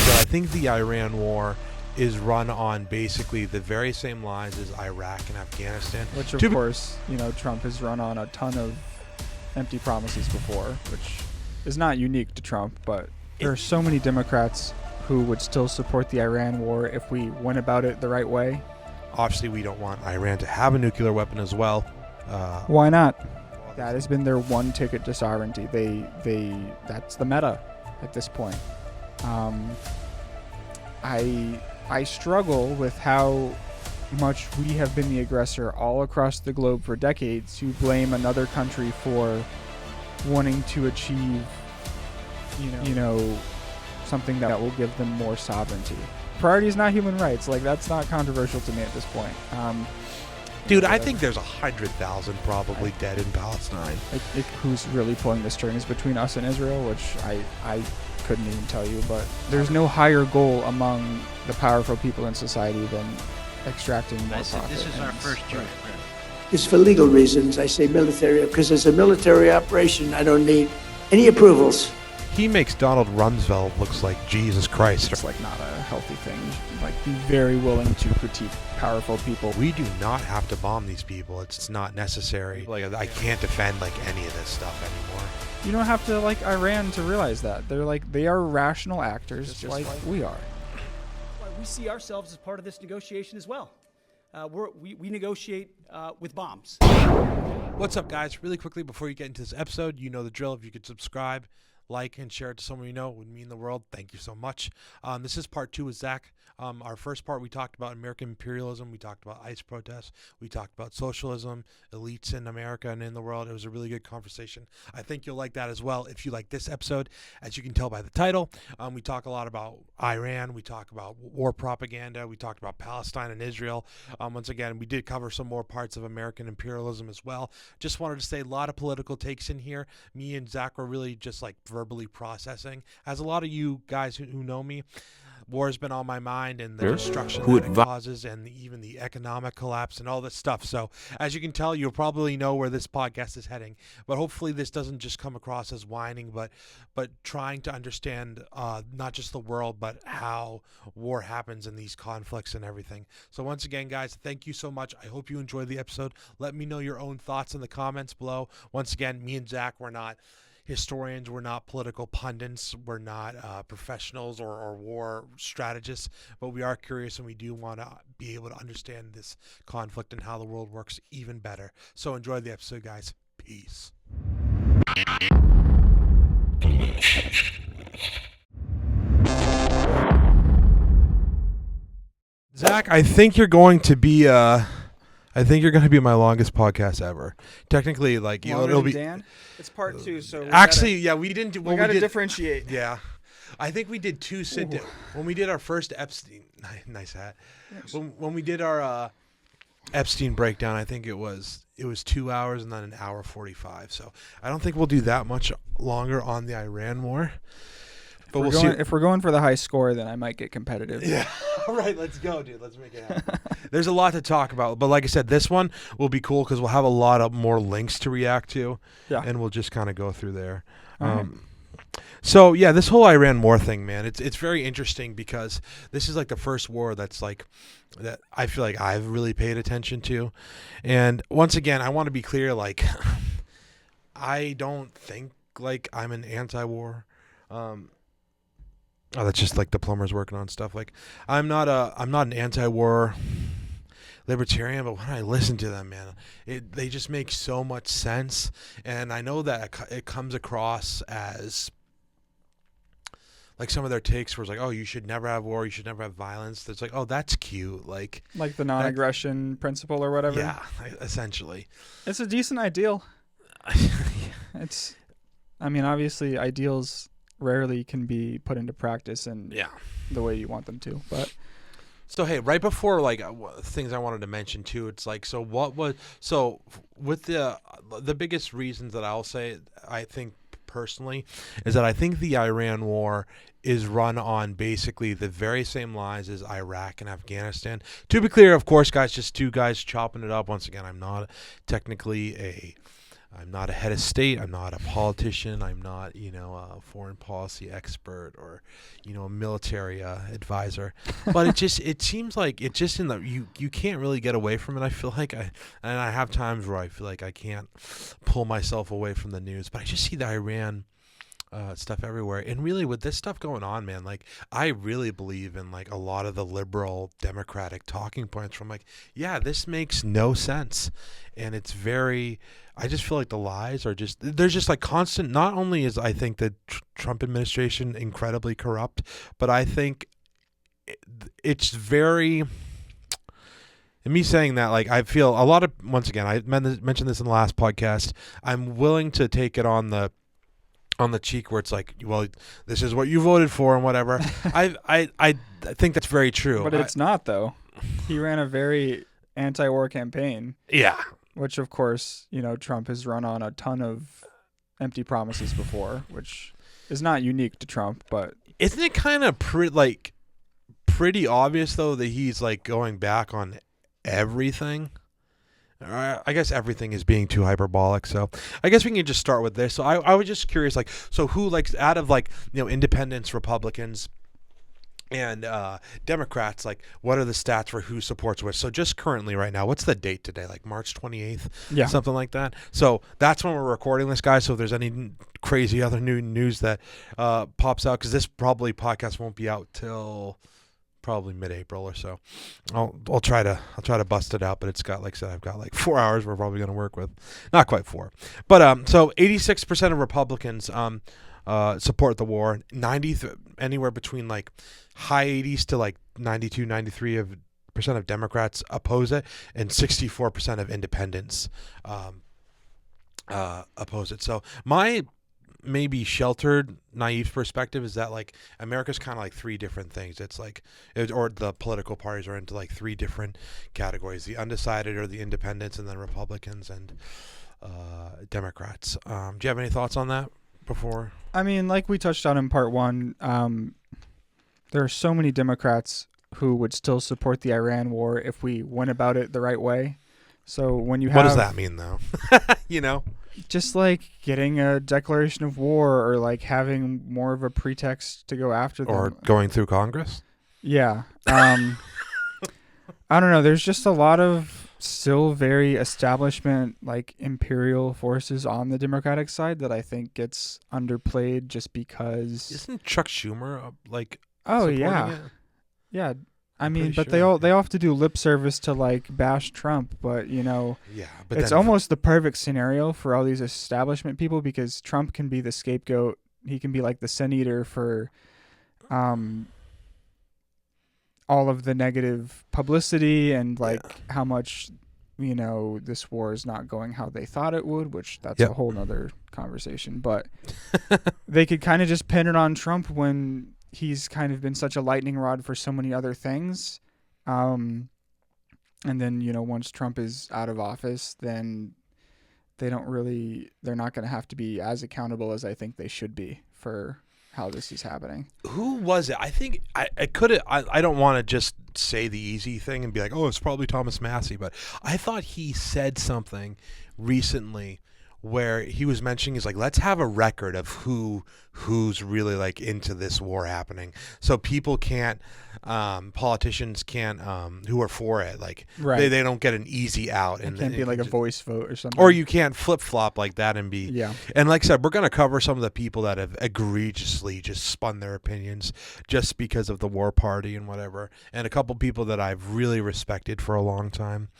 So I think the Iran war is run on basically the very same lines as Iraq and Afghanistan. Which, of course, Trump has run on a ton of empty promises before, which is not unique to Trump, but there are so many Democrats who would still support the Iran war if we went about it the right way. Obviously, we don't want Iran to have a nuclear weapon as well. Why not? That has been their one ticket to sovereignty. That's the meta at this point. I struggle with how much we have been the aggressor all across the globe for decades to blame another country for wanting to achieve, something that will give them more sovereignty. Priority is not human rights. Like, that's not controversial to me at this point. Dude, I think there's 100,000 probably dead in Palestine. Who's really pulling the strings between us and Israel, which I couldn't even tell you, but there's no higher goal among the powerful people in society than extracting more profit. This is our first Jewish friend. It's for legal reasons. I say military because as a military operation, I don't need any approvals. He makes Donald Rumsfeld looks like Jesus Christ. It's like not a healthy thing. Like, be very willing to critique powerful people. We do not have to bomb these people. It's not necessary. Like, I can't defend like any of this stuff anymore. You don't have to like Iran to realize that. They are rational actors just like we are. We see ourselves as part of this negotiation as well. We negotiate with bombs. What's up, guys? Really quickly before you get into this episode, you know the drill. If you could subscribe, like, and share it to someone you know, it would mean the world. Thank you so much. This is part 2 with Zach. Our first part, we talked about American imperialism. We talked about ICE protests. We talked about socialism, elites in America and in the world. It was a really good conversation. I think you'll like that as well if you like this episode. As you can tell by the title, we talk a lot about Iran. We talk about war propaganda. We talked about Palestine and Israel. Once again, we did cover some more parts of American imperialism as well. Just wanted to say a lot of political takes in here. Me and Zach were really just like verbally processing. As a lot of you guys who know me, war has been on my mind, and the destruction that it causes, and even the economic collapse and all this stuff. So as you can tell, you'll probably know where this podcast is heading. But hopefully this doesn't just come across as whining, but trying to understand not just the world, but how war happens in these conflicts and everything. So once again, guys, thank you so much. I hope you enjoyed the episode. Let me know your own thoughts in the comments below. Once again, me and Zach, we're not historians, we're not political pundits, we're not professionals or war strategists, but we are curious and we do want to be able to understand this conflict and how the world works even better. So enjoy the episode, guys. Peace. Zach, I think you're going to be my longest podcast ever. Technically, like it'll be. Dan? It's part 2, so we didn't do. We got to differentiate. Yeah, I think we did 2 when we did our first Epstein. Nice hat. When we did our Epstein breakdown, I think it was 2 hours and then an hour 45. So I don't think we'll do that much longer on the Iran war. But we'll see. If we're going for the high score, then I might get competitive. Yeah. All right, let's go, dude. Let's make it happen. There's a lot to talk about. But like I said, this one will be cool because we'll have a lot of more links to react to. Yeah. And we'll just kind of go through there. So, yeah, this whole Iran war thing, man, it's very interesting because this is like the first war that's like that I feel like I've really paid attention to. And once again, I want to be clear, like, I don't think like I'm an anti-war. Oh, that's just like the plumbers working on stuff. Like, I'm not an anti-war libertarian, but when I listen to them, man, they just make so much sense. And I know that it comes across as like some of their takes were like, oh, you should never have war, you should never have violence. It's like, oh, that's cute. Like the non-aggression principle or whatever. Yeah, essentially. It's a decent ideal. Obviously ideals rarely can be put into practice and the way you want them to, but so hey, right before like things I wanted to mention too, it's like, so with the biggest reasons that I'll say, I think personally, is that I think the Iran war is run on basically the very same lines as Iraq and Afghanistan. To be clear, of course, guys, just 2 guys chopping it up. Once again, I'm not technically a I'm not a head of state. I'm not a politician. I'm not, a foreign policy expert or, a military advisor. But it seems like it just you can't really get away from it. I feel like I have times where I feel like I can't pull myself away from the news. But I just see the Iran stuff everywhere, and really with this stuff going on, man, like I really believe in like a lot of the liberal democratic talking points from like, yeah, this makes no sense, and it's very, I just feel like the lies are just, there's just like constant. Not only is I think the Trump administration incredibly corrupt, but I think it's very, and me saying that, like, I feel a lot of, once again, I mentioned this in the last podcast, I'm willing to take it on the cheek where it's like, well, this is what you voted for and whatever. I think that's very true. But it's not, though. He ran a very anti-war campaign. Yeah. Which, of course, Trump has run on a ton of empty promises before, which is not unique to Trump, but... Isn't it kind of pretty obvious, though, that he's, like, going back on everything? I guess everything is being too hyperbolic, so I guess we can just start with this. So I was just curious, like, so who, like, out of, like, independents, Republicans, and Democrats, like, what are the stats for who supports which? So just currently right now, what's the date today? Like March 28th? Yeah. Something like that. So that's when we're recording this, guys. So if there's any crazy other new news that pops out, because this probably podcast won't be out till probably mid-April or so. I'll try to bust it out, but it's got, like I said, I've got like 4 hours we're probably going to work with. Not quite 4. But so 86% of Republicans support the war. Anywhere between like high 80s to like 92, 93% of Democrats oppose it, and 64% of independents oppose it. So my maybe sheltered, naive perspective is that like America's kind of like 3 different things. It's like, or the political parties are into like 3 different categories: the undecided, or the independents, and then Republicans and Democrats. Do you have any thoughts on that before? I mean, like we touched on in part 1, there are so many Democrats who would still support the Iran war if we went about it the right way. So when you have... What does that mean, though? Just like getting a declaration of war, or like having more of a pretext to go after them. Or going through Congress? Yeah. I don't know. There's just a lot of still very establishment, like imperial forces on the Democratic side that I think gets underplayed just because... Isn't Chuck Schumer like... Oh, supporting yeah. it? Yeah. I I'm mean, pretty but sure. they all have to do lip service to like bash Trump, but Yeah, but it's then, almost the perfect scenario for all these establishment people, because Trump can be the scapegoat. He can be like the sin eater for all of the negative publicity and like how much this war is not going how they thought it would, which that's a whole nother conversation. But they could kind of just pin it on Trump when he's kind of been such a lightning rod for so many other things. And then, once Trump is out of office, then they're not going to have to be as accountable as I think they should be for how this is happening. Who was it? I think I don't want to just say the easy thing and be like, oh, it's probably Thomas Massey, but I thought he said something recently where he was mentioning, is like, let's have a record of who's really like into this war happening, so people can't, politicians can't, who are for it, like Right. they don't get an easy out, and It can't be like a voice vote or something. or you can't flip flop like that and be. Yeah. And like I said, we're going to cover some of the people that have egregiously just spun their opinions just because of the war party and whatever, and a couple people that I've really respected for a long time.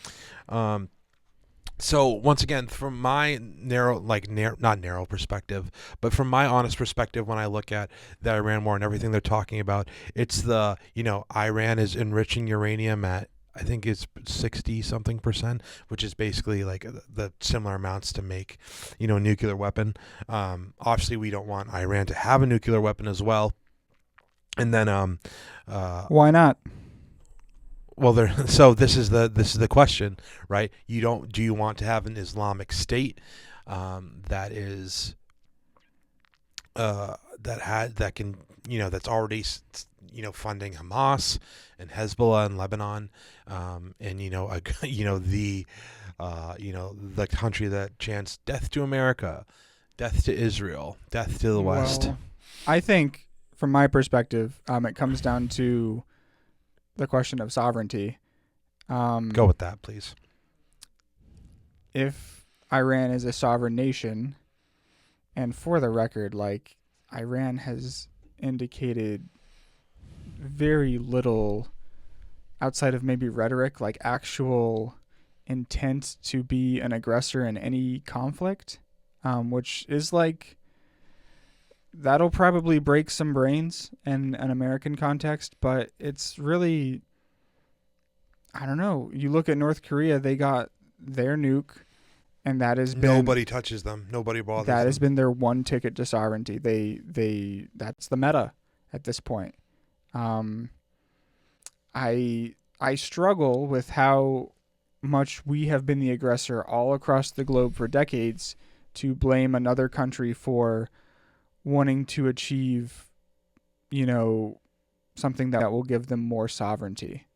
So once again, from my not narrow perspective, but from my honest perspective, when I look at the Iran war and everything they're talking about, it's the, Iran is enriching uranium at, I think it's 60-something%, which is basically like the similar amounts to make, a nuclear weapon. Obviously we don't want Iran to have a nuclear weapon as well. And then, why not? well, so this is the question, right? Do you want to have an Islamic State that is that can, that's already funding Hamas and Hezbollah in Lebanon, and the the country that chants "Death to America," "Death to Israel," "Death to the West." Well, I think, from my perspective, it comes down to the question of sovereignty. Go with that, please. If Iran is a sovereign nation, and for the record, like, Iran has indicated very little outside of maybe rhetoric, like actual intent to be an aggressor in any conflict, which is like, that'll probably break some brains in an American context, but it's really, I don't know. You look at North Korea, they got their nuke, and that has been, Nobody touches them. Nobody bothers them. that has been their one ticket to sovereignty. They that's the meta at this point. I struggle with how much we have been the aggressor all across the globe for decades to blame another country for wanting to achieve, something that will give them more sovereignty.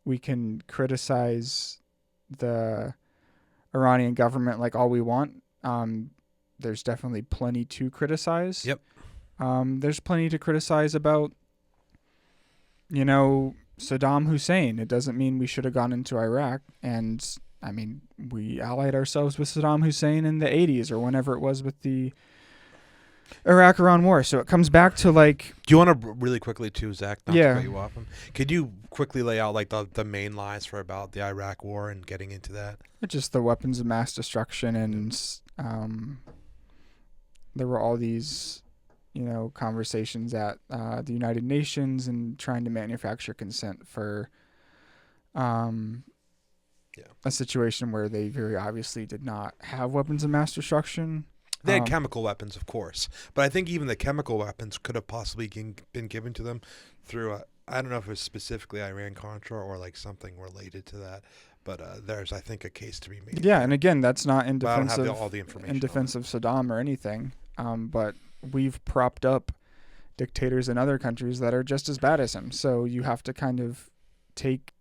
We can criticize the Iranian government like all we want. There's definitely plenty to criticize. Yep. There's plenty to criticize about, Saddam Hussein. It doesn't mean we should have gone into Iraq. And, I mean, we allied ourselves with Saddam Hussein in the 80s or whenever it was with the Iraq-Iran war. So it comes back to, like... Do you want to really quickly, too, Zach, not Yeah. to cut you off? Could you quickly lay out, like, the main lies for about the Iraq war and getting into that? Just the weapons of mass destruction, and there were all these, conversations at the United Nations and trying to manufacture consent for a situation where they very obviously did not have weapons of mass destruction. They had chemical weapons, of course. But I think even the chemical weapons could have possibly been given to them through, I don't know if it was specifically Iran-Contra or like something related to that. But there's, I think, a case to be made. Yeah, and again, that's not in But I don't defense have of all the information in on defense it. of Saddam or anything. But we've propped up dictators in other countries that are just as bad as him. So you have to kind of take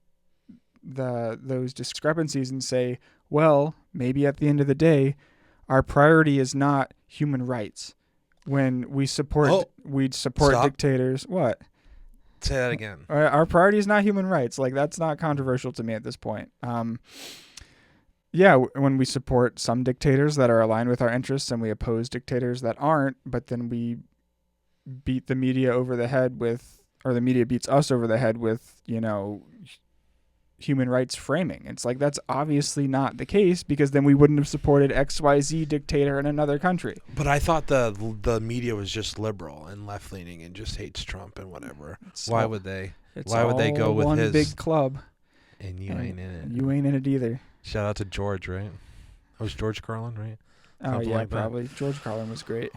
those discrepancies and say, well, maybe at the end of the day, our priority is not human rights. When we support Stop. dictators. What? Say that again. Our priority is not human rights. Like, that's not controversial to me at this point. When we support some dictators that are aligned with our interests and we oppose dictators that aren't, but then we beat the media over the head with, or the media beats us over the head with, human rights framing. It's like, that's obviously not the case, because then we wouldn't have supported XYZ dictator in another country. But I thought the media was just liberal and left leaning and just hates Trump and whatever. Why would they go with one his big club? And you ain't in it. You ain't in it either. Shout out to George, right? That was George Carlin, right? Oh Something yeah, like that. probably. George Carlin was great.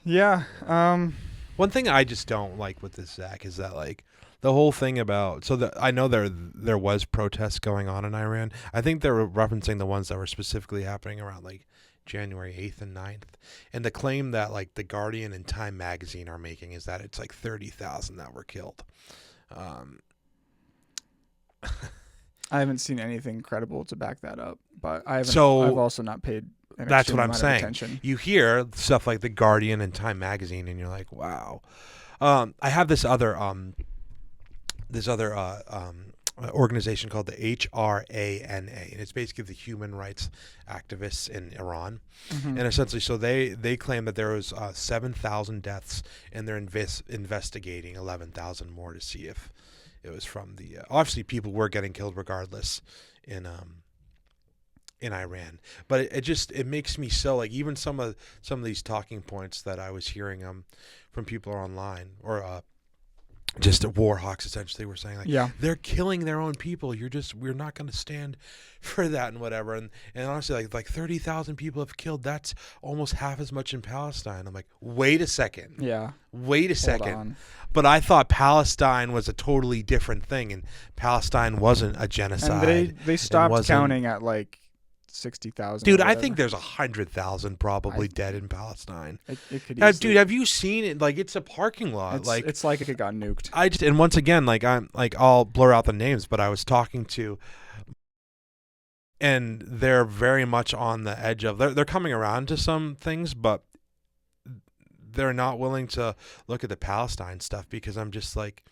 Yeah. One thing I just don't like with this, Zach, is that like the whole thing about I know there was protests going on in Iran. I think they were referencing the ones that were specifically happening around like January 8th and 9th. And the claim that like The Guardian and Time Magazine are making is that it's like 30,000 that were killed. I haven't seen anything credible to back that up, but I've also not paid an That's extreme what I'm amount of saying. attention. You hear stuff like The Guardian and Time Magazine, and you're like, wow. I have this other organization called the HRANA, and it's basically the human rights activists in Iran. Mm-hmm. And essentially, so they claim that there was 7,000 deaths, and they're investigating 11,000 more to see if it was from the obviously people were getting killed regardless in Iran. But it makes me so like, even some of these talking points that I was hearing from people online, or just war hawks essentially were saying, like, Yeah. they're killing their own people. We're not going to stand for that and whatever. And honestly, like 30,000 people have killed. That's almost half as much in Palestine. I'm like, wait a second. Yeah. Wait a Hold second. on. But I thought Palestine was a totally different thing, and Palestine wasn't a genocide. And they stopped wasn't- counting at like 60,000. Dude, I think there's 100,000 probably dead in Palestine. It could Dude, have you seen it? Like, it's a parking lot. It's like it got nuked. And once again, like, I'll blur out the names, but I was talking to, and they're very much on the edge of, they're coming around to some things, but they're not willing to look at the Palestine stuff, because I'm just like,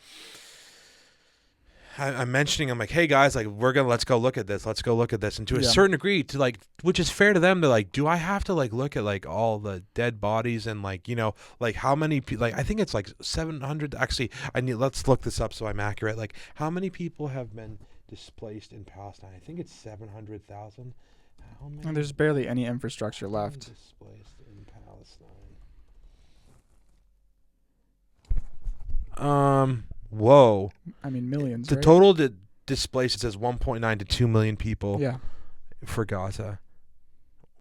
I'm mentioning, I'm like, hey guys, like, let's go look at this. And to a certain degree, to like, which is fair to them, to like, do I have to like look at like all the dead bodies and like, you know, like how many people, like, I think it's like 700. Actually, let's look this up so I'm accurate. Like, how many people have been displaced in Palestine? I think it's 700,000. And there's barely any infrastructure left. Displaced in Palestine. Whoa. I mean, millions. The right? total displaced, it says 1.9 to 2 million people. Yeah. For Gaza.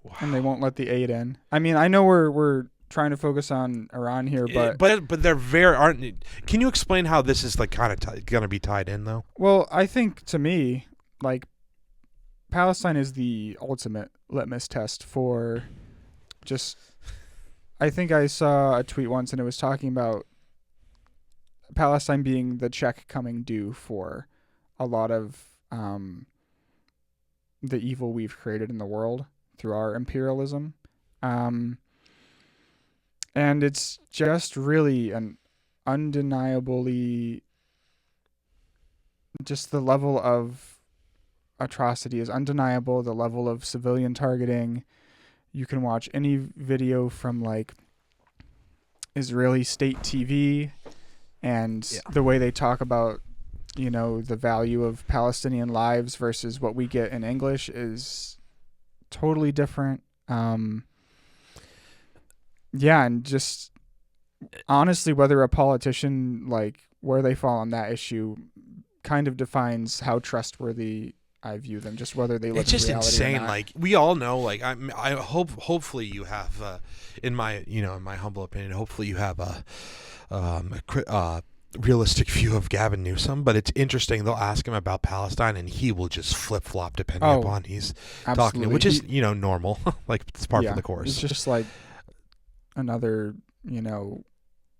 Wow. And they won't let the aid in. I mean, I know we're trying to focus on Iran here, but they're aren't. Can you explain how this is like kind of going to be tied in though? Well, I think to me, like, Palestine is the ultimate litmus test for just. I think I saw a tweet once, and it was talking about Palestine being the check coming due for a lot of the evil we've created in the world through our imperialism. And it's just really an undeniably, just the level of atrocity is undeniable. The level of civilian targeting. You can watch any video from like Israeli state TV, and the way they talk about, you know, the value of Palestinian lives versus what we get in English is totally different. And just honestly, whether a politician, like, where they fall on that issue kind of defines how trustworthy I view them, just whether they live it's just in reality insane. or not. Like, we all know, like, I hopefully you have in my humble opinion, hopefully you have a realistic view of Gavin Newsom, but it's interesting. They'll ask him about Palestine and he will just flip-flop depending upon he's talking to, which is, you know, normal. Like, it's part of the course. It's just like another, you know,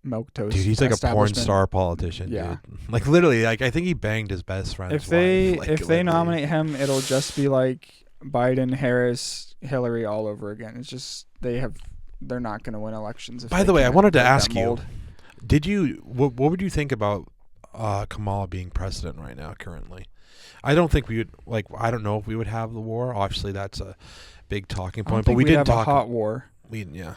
milquetoast. Dude, he's like a porn star politician. Yeah. Dude. Like, literally, like, I think he banged his best friend's If they wife. Like, they nominate him, it'll just be like Biden, Harris, Hillary all over again. It's just they're not going to win elections. By the way, I wanted to break that ask you, mold. what would you think about Kamala being president right now currently? I don't think we would, like, I don't know if we would have the war. Obviously, that's a big talking point, but we did have talk a hot war. Yeah.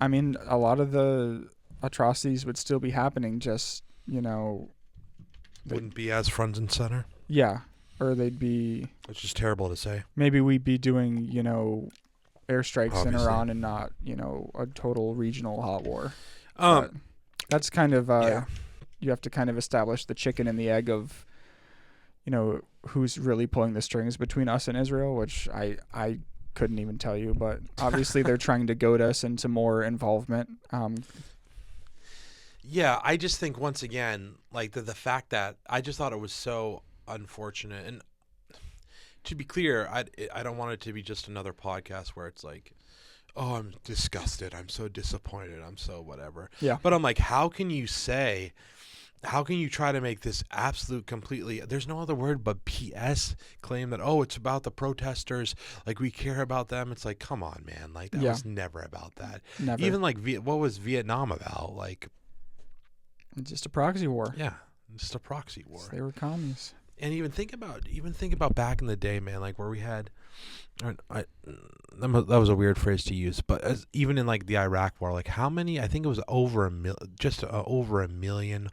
I mean, a lot of the atrocities would still be happening, just, you know, Wouldn't be as front and center. Yeah. Or they'd be, Which is terrible to say. maybe we'd be doing, you know, airstrikes in Obviously. Iran and not, you know, a total regional hot war. Um, But that's kind of, yeah. you have to kind of establish the chicken and the egg of, you know, who's really pulling the strings between us and Israel, which I couldn't even tell you, but obviously they're trying to goad us into more involvement. Yeah, I just think, once again, like, the fact that I just thought it was so unfortunate. And to be clear, I don't want it to be just another podcast where it's like, oh, I'm disgusted, I'm so disappointed, I'm so whatever. Yeah. But I'm like, how can you try to make this absolute completely, there's no other word but PS, claim that, oh, it's about the protesters, like, we care about them. It's like, come on, man, like, that was never about that. Never. Even like what was Vietnam about? Like, Just a proxy war. yeah, just a proxy war. They were commies. And even think about back in the day, man, like, where we had, that was a weird phrase to use, but even in like the Iraq war, like, how many? I think it was over a million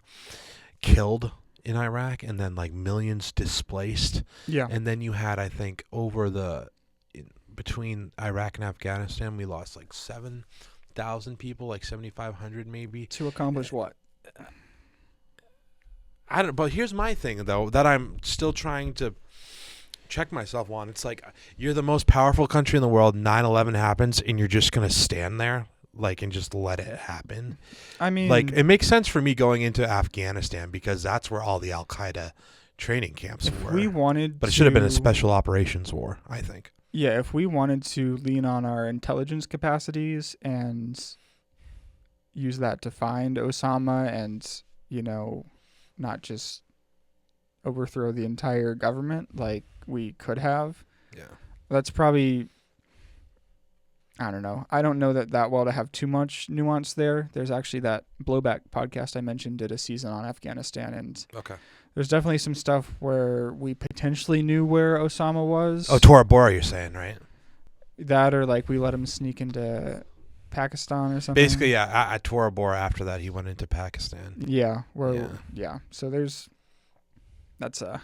killed in Iraq, and then like millions displaced. Yeah. And then you had, I think, between Iraq and Afghanistan, we lost like 7,000 people, like 7,500 maybe. To accomplish what? I don't. But here's my thing, though, that I'm still trying to check myself on. It's like, you're the most powerful country in the world. 9/11 happens, and you're just gonna stand there, like, and just let it happen. I mean, Like, it makes sense for me going into Afghanistan because that's where all the Al Qaeda training camps if were. we wanted But it should have been a to- special operations war, I think. Yeah, if we wanted to lean on our intelligence capacities and use that to find Osama and, not just overthrow the entire government like we could have, Yeah. that's probably, I don't know. I don't know that well to have too much nuance there. There's actually that Blowback podcast I mentioned did a season on Afghanistan, and Okay. there's definitely some stuff where we potentially knew where Osama was. Oh, Tora Bora, you're saying, right? That or like we let him sneak into Pakistan or something. Basically, yeah. At Tora Bora, after that, he went into Pakistan. Yeah. Yeah. Yeah. So that's a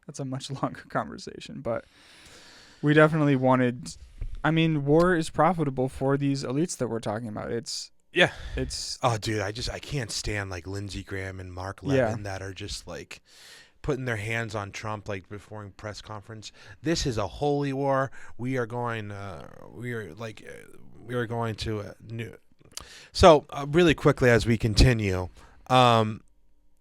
that's a much longer conversation, but we definitely wanted. I mean, war is profitable for these elites that we're talking about. It's Oh, dude, I can't stand like Lindsey Graham and Mark Yeah. Levin that are just like putting their hands on Trump like before a press conference. This is a holy war. We are going. We are going to. So really quickly as we continue, I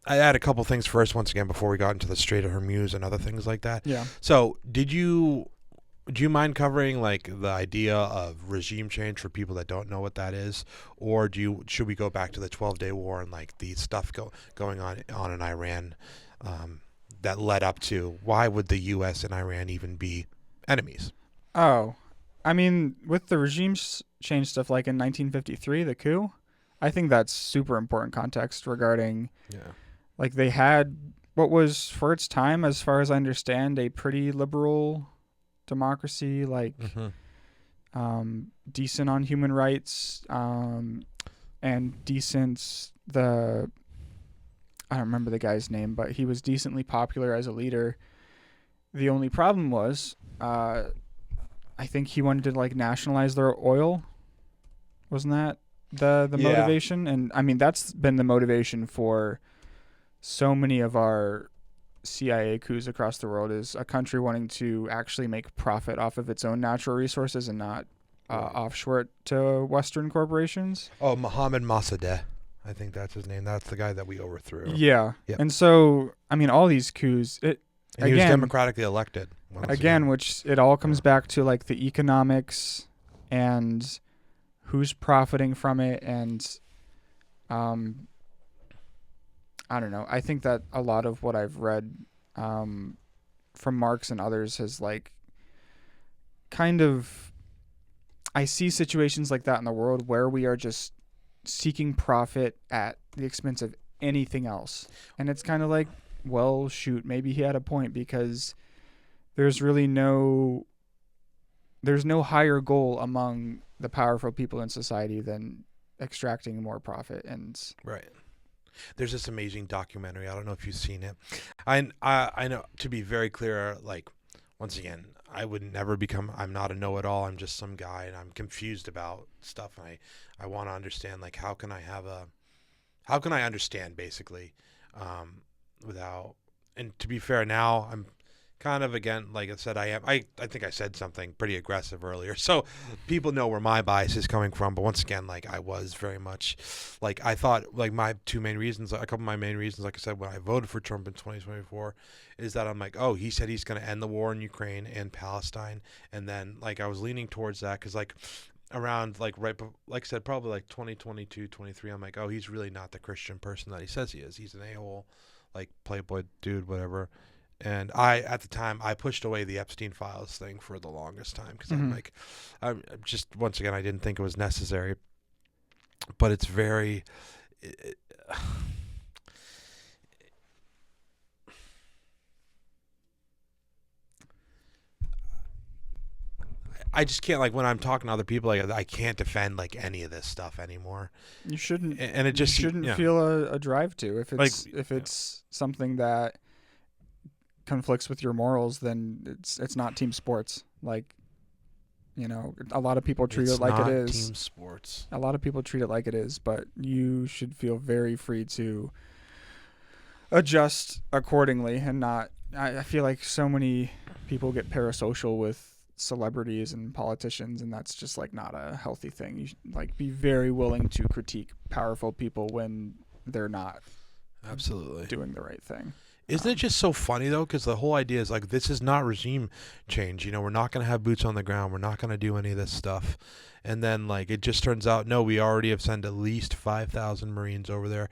had a couple things first once again before we got into the Strait of Hormuz and other things like that. yeah. So do you mind covering like the idea of regime change for people that don't know what that is, or should we go back to the 12-day war and like the stuff going on in Iran that led up to why would the U.S. and Iran even be enemies? Oh, I mean, with the regime change stuff, like in 1953, the coup, I think that's super important context regarding, like, they had what was, for its time, as far as I understand, a pretty liberal democracy, like, decent on human rights, and decent, I don't remember the guy's name, but he was decently popular as a leader. The only problem was, I think he wanted to like nationalize their oil. Wasn't that the motivation? And I mean, that's been the motivation for so many of our CIA coups across the world, is a country wanting to actually make profit off of its own natural resources and not offshore it to Western corporations. Oh, Mohammed Mossadegh. I think that's his name. That's the guy that we overthrew. Yeah. Yep. And so, I mean, all these coups, And he was democratically elected. Again, which it all comes back to like the economics and who's profiting from it. And I don't know. I think that a lot of what I've read from Marx and others has like kind of, I see situations like that in the world where we are just seeking profit at the expense of anything else. And it's kind of like, well, shoot, maybe he had a point, because there's no higher goal among the powerful people in society than extracting more profit. And right. There's this amazing documentary. I don't know if you've seen it. I know, to be very clear, like, once again, I would never I'm not a know-it-all. I'm just some guy, and I'm confused about stuff. And I want to understand, like, how can I understand, basically, without, and to be fair, now I'm kind of, again, like I said, I think I said something pretty aggressive earlier, so people know where my bias is coming from. But once again, like, I was very much, like, I thought, like, a couple of my main reasons, like I said, when I voted for Trump in 2024, is that I'm like, oh, he said he's going to end the war in Ukraine and Palestine, and then, like, I was leaning towards that, because, like, around, like, like I said, probably, like, 2022, 23, I'm like, oh, he's really not the Christian person that he says he is. He's an a-hole, like, playboy dude, whatever. And at the time, I pushed away the Epstein Files thing for the longest time, because I'm like, I'm just, once again, I didn't think it was necessary. But it's very, I just can't, like, when I'm talking to other people, like, I can't defend, like, any of this stuff anymore. you shouldn't, And it just shouldn't yeah. feel a drive to. If it's Like, something that conflicts with your morals, then it's not team sports. Like, a lot of people treat It's it like not it is. team sports. A lot of people treat it like it is, but you should feel very free to adjust accordingly and not. I feel like so many people get parasocial with celebrities and politicians, and that's just like not a healthy thing. You should, like, be very willing to critique powerful people when they're not Absolutely doing the right thing. Isn't it just so funny though? Because the whole idea is like, this is not regime change. We're not going to have boots on the ground. We're not going to do any of this stuff. And then like it just turns out, no, we already have sent at least 5,000 Marines over there.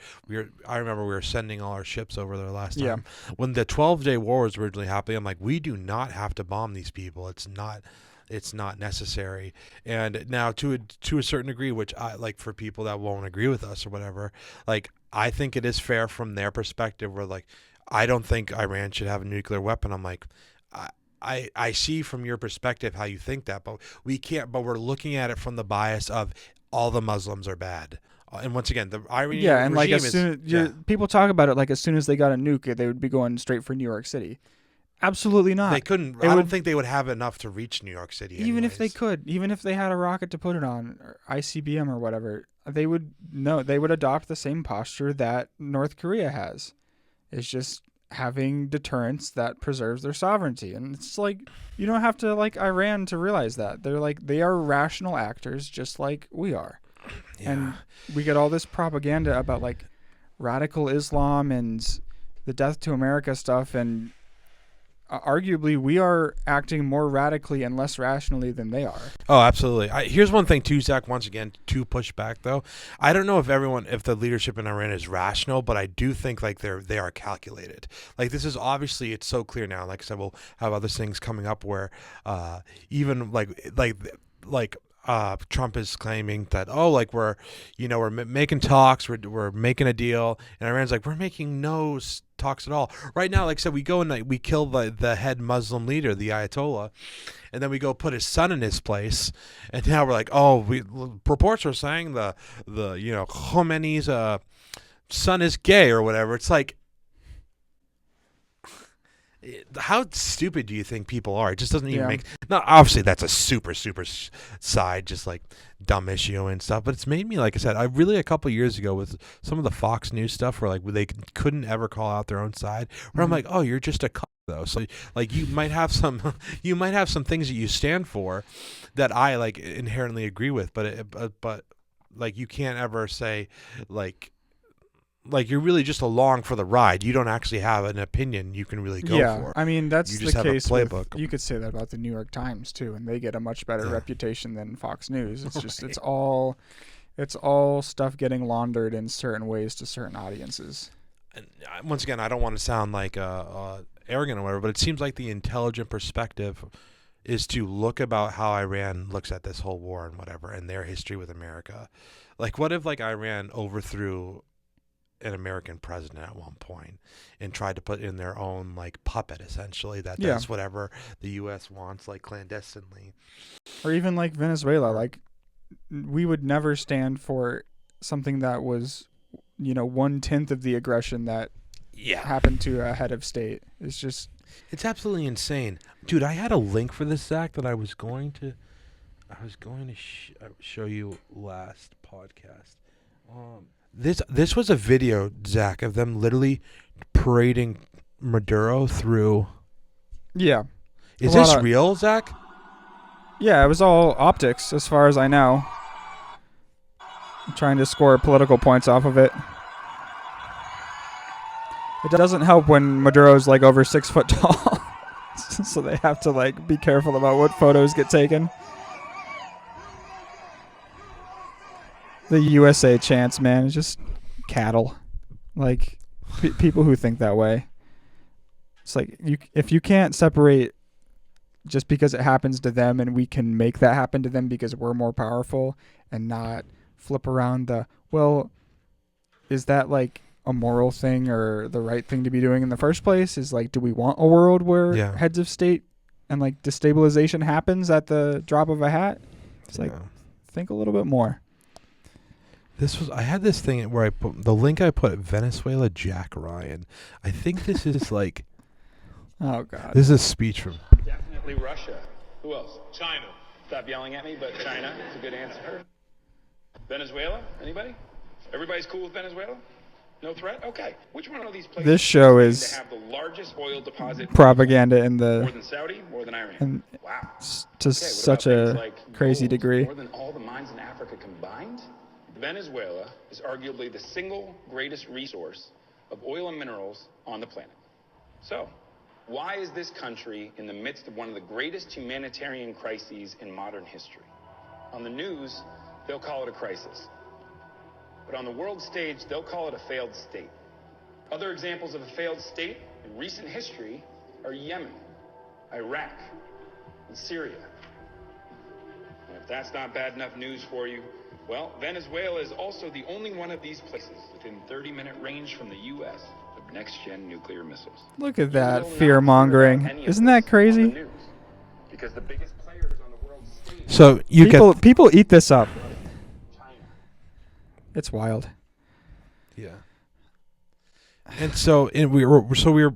I remember we were sending all our ships over there last time. Yeah. When the 12-day war was originally happening, I'm like, we do not have to bomb these people. It's not necessary. And now to a certain degree, which I like, for people that won't agree with us or whatever, like I think it is fair from their perspective, where like, I don't think Iran should have a nuclear weapon. I'm like, I see from your perspective how you think that, but we can't. But we're looking at it from the bias of all the Muslims are bad. And once again, the Iranian and like regime as soon as people talk about it, like as soon as they got a nuke, they would be going straight for New York City. Absolutely not. They couldn't. I don't think they would have enough to reach New York City. Even if they anyways. could, even if they had a rocket to put it on, or ICBM or whatever, they would adopt the same posture that North Korea has. It's just having deterrence that preserves their sovereignty. And it's like, you don't have to like Iran to realize that. They are rational actors just like we are. Yeah. And we get all this propaganda about like radical Islam and the death to America stuff, and arguably we are acting more radically and less rationally than they are. Oh, absolutely. Here's one thing too, Zach, once again, to push back though. I don't know if the leadership in Iran is rational, but I do think like they are calculated. Like this is obviously, it's so clear now. Like I said, we'll have other things coming up where even like Trump is claiming that, we're making talks, we're making a deal, and Iran's like, we're making no talks at all. Right now, like I said, we go and we kill the head Muslim leader, the Ayatollah, and then we go put his son in his place, and now we're like, reports are saying the Khomeini's son is gay or whatever. It's like, how stupid do you think people are? It just doesn't even make. Not obviously that's a super side, just like dumb issue and stuff. But it's made me, like I said, a couple years ago with some of the Fox News stuff where like they couldn't ever call out their own side. Where I'm like, oh, you're just a cuck though. So like you might have some things that you stand for that I like inherently agree with, but like you can't ever say like you're really just along for the ride. You don't actually have an opinion you can really go for. I mean, that's you the just have case a playbook. you could say that about the New York Times too, and they get a much better reputation than Fox News. It's just it's all stuff getting laundered in certain ways to certain audiences. And once again, I don't want to sound like arrogant or whatever, but it seems like the intelligent perspective is to look about how Iran looks at this whole war and whatever, and their history with America. Like, what if like Iran overthrew an American president at one point and tried to put in their own like puppet essentially that does whatever the U.S. wants, like clandestinely, or even like Venezuela. Like we would never stand for something that was 1/10 of the aggression that happened to a head of state. It's absolutely insane, dude. I had a link for this, Zach, that I was going to show you last podcast. This was a video, Zach, of them literally parading Maduro through. Yeah. Is this real, Zach? Yeah, it was all optics, as far as I know. I'm trying to score political points off of it. It doesn't help when Maduro's like over 6 foot tall, so they have to like be careful about what photos get taken. The USA chants, man, is just cattle. Like people who think that way. It's like if you can't separate just because it happens to them, and we can make that happen to them because we're more powerful, and not flip around is that like a moral thing or the right thing to be doing in the first place? Is like, do we want a world where heads of state and like destabilization happens at the drop of a hat? It's like, think a little bit more. I had this thing where I put the link. I put Venezuela Jack Ryan. I think this is like. Oh God. This is a speech from. Definitely Russia. Who else? China. Stop yelling at me, but China is a good answer. Venezuela? Anybody? Everybody's cool with Venezuela? No threat? Okay. Which one of these places this show is have the largest oil deposit propaganda in the more than Saudi, more than Iran? Wow. To such a crazy degree. More than all the mines in Africa combined? Venezuela is arguably the single greatest resource of oil and minerals on the planet. So, why is this country in the midst of one of the greatest humanitarian crises in modern history? On the news, they'll call it a crisis. But on the world stage, they'll call it a failed state. Other examples of a failed state in recent history are Yemen, Iraq, and Syria. And if that's not bad enough news for you, well, Venezuela is also the only one of these places within 30-minute range from the U.S. of next-gen nuclear missiles. Look at that You will not fear-mongering. hear about any of Isn't that this on the crazy? news, because the biggest players on the world stage, So you People eat this up. China. It's wild. Yeah. And so we were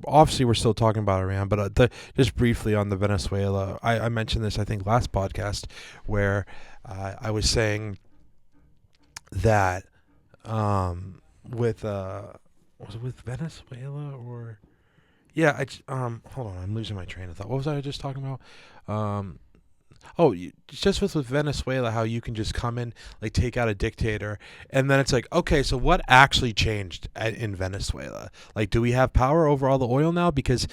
obviously we're still talking about Iran, but just briefly on the Venezuela, I mentioned this I think last podcast where I was saying that with was it with Venezuela or hold on, I'm losing my train of thought. What was I just talking about? Just with Venezuela, how you can just come in, like take out a dictator, and then it's like, okay, so what actually changed in Venezuela? Like, do we have power over all the oil now? Because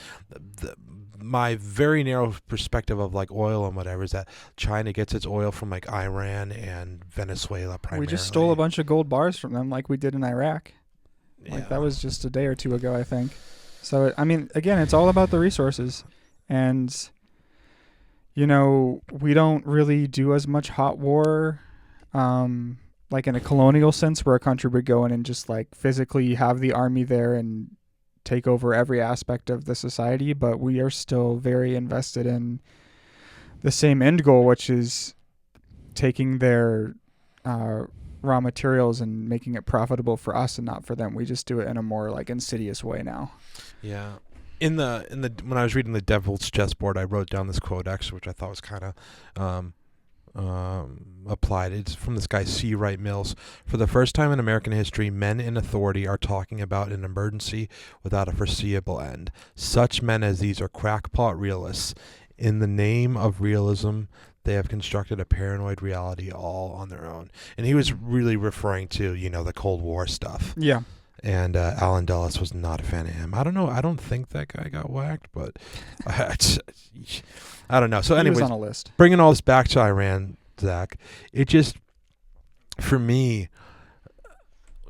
my very narrow perspective of like oil and whatever is that China gets its oil from like Iran and Venezuela primarily. We just stole a bunch of gold bars from them like we did in Iraq. Yeah. Like that was just a day or two ago, I think. So, I mean, again, it's all about the resources. And, you know, we don't really do as much hot war, like in a colonial sense where a country would go in and just like physically have the army there and take over every aspect of the society. But we are still very invested in the same end goal, which is taking their raw materials and making it profitable for us and not for them. We just do it in a more like insidious way now. Yeah. In the when I was reading the Devil's Chessboard, I wrote down this quote actually, which I thought was kind of applied. It's from this guy C. Wright Mills. For the first time in American history, men in authority are talking about an emergency without a foreseeable end. Such men as these are crackpot realists. In the name of realism, they have constructed a paranoid reality all on their own. And he was really referring to, the Cold War stuff. Yeah. And Alan Dulles was not a fan of him. I don't know. I don't think that guy got whacked, but I don't know. So anyways, he was on a list. Bringing all this back to Iran, Zach, it just, for me,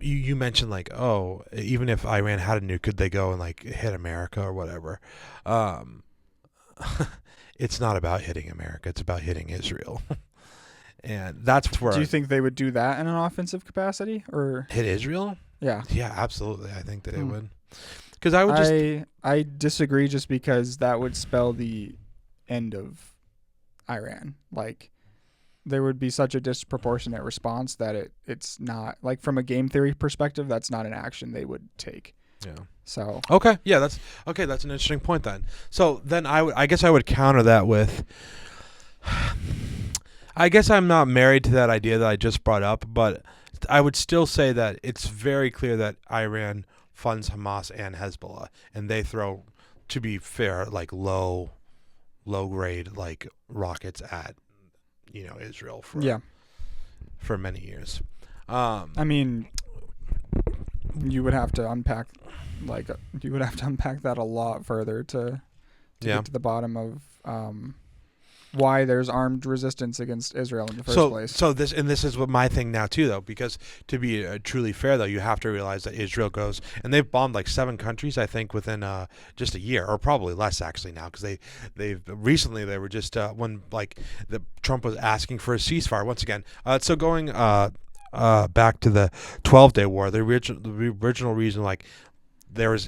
you mentioned like, oh, even if Iran had a nuke, could they go and like hit America or whatever? It's not about hitting America. It's about hitting Israel. And that's where... Do you think they would do that in an offensive capacity? Or hit Israel? Yeah. Yeah, absolutely. I think that it would. Because I would just... I disagree just because that would spell the end of Iran. Like, there would be such a disproportionate response that it's not... Like, from a game theory perspective, that's not an action they would take. Yeah. So... Okay. Yeah, that's an interesting point then. So then I guess I would counter that with... I guess I'm not married to that idea that I just brought up, but I would still say that it's very clear that Iran funds Hamas and Hezbollah, and they throw, to be fair, like low grade like rockets at Israel for many years. I mean, you would have to unpack that a lot further to get to the bottom of why there's armed resistance against Israel in the first place. So this is what my thing now too, though, because to be truly fair, though, you have to realize that Israel goes and they've bombed like 7 countries, I think, within just a year, or probably less actually now, because they were just when like Trump was asking for a ceasefire once again. So going back to the 12-day war, the original reason like. There was,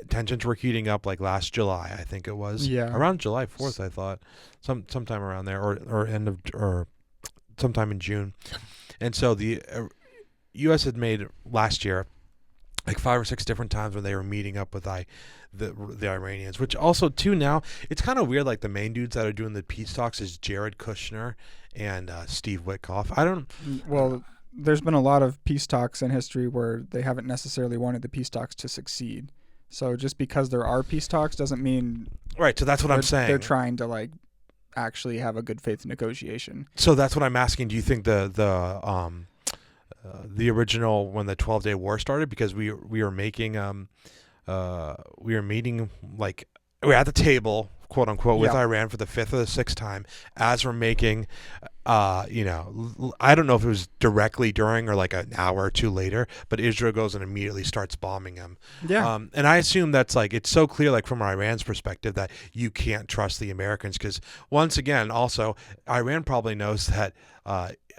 tensions were heating up like last July, I think it was. Yeah. Around July 4th, I thought, sometime around there, or sometime in June, and so the U.S. had made last year like 5 or 6 different times when they were meeting up with the Iranians, which also too now it's kind of weird. Like the main dudes that are doing the peace talks is Jared Kushner and Steve Witkoff. There's been a lot of peace talks in history where they haven't necessarily wanted the peace talks to succeed. So just because there are peace talks doesn't mean... Right, so that's what I'm saying. They're trying to, like, actually have a good faith negotiation. So that's what I'm asking. Do you think the original, when the 12-day war started, because we were making we were meeting, like, we're at the table, quote unquote, with Yeah. Iran for the 5th or the 6th time, as we're making, you know, I don't know if it was directly during or like an hour or two later, but Israel goes and immediately starts bombing them. Yeah. And I assume that's like, it's so clear, like from Iran's perspective, that you can't trust the Americans, because once again, also, Iran probably knows that,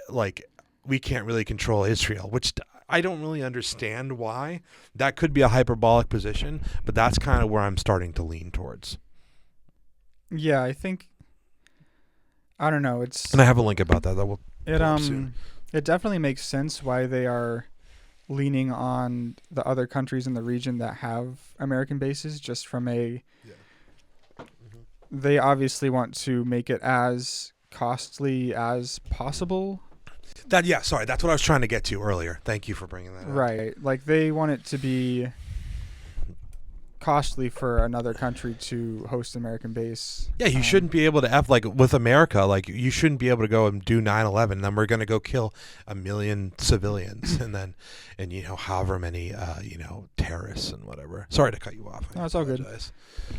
like, we can't really control Israel, which I don't really understand why. That could be a hyperbolic position, but that's kind of where I'm starting to lean towards. Yeah, I think, I don't know. It's And I have a link about that we'll it pull up soon. it definitely makes sense why they are leaning on the other countries in the region that have American bases, just from a they obviously want to make it as costly as possible. That's what I was trying to get to earlier. Thank you for bringing that up. Right. Like they want it to be costly for another country to host an American base. Yeah, you shouldn't be able to like with America, like you shouldn't be able to go and do 9/11. Then we're going to go kill 1 million civilians and you know, however many you know, terrorists and whatever. Sorry to cut you off. No, it's all good. Apologize.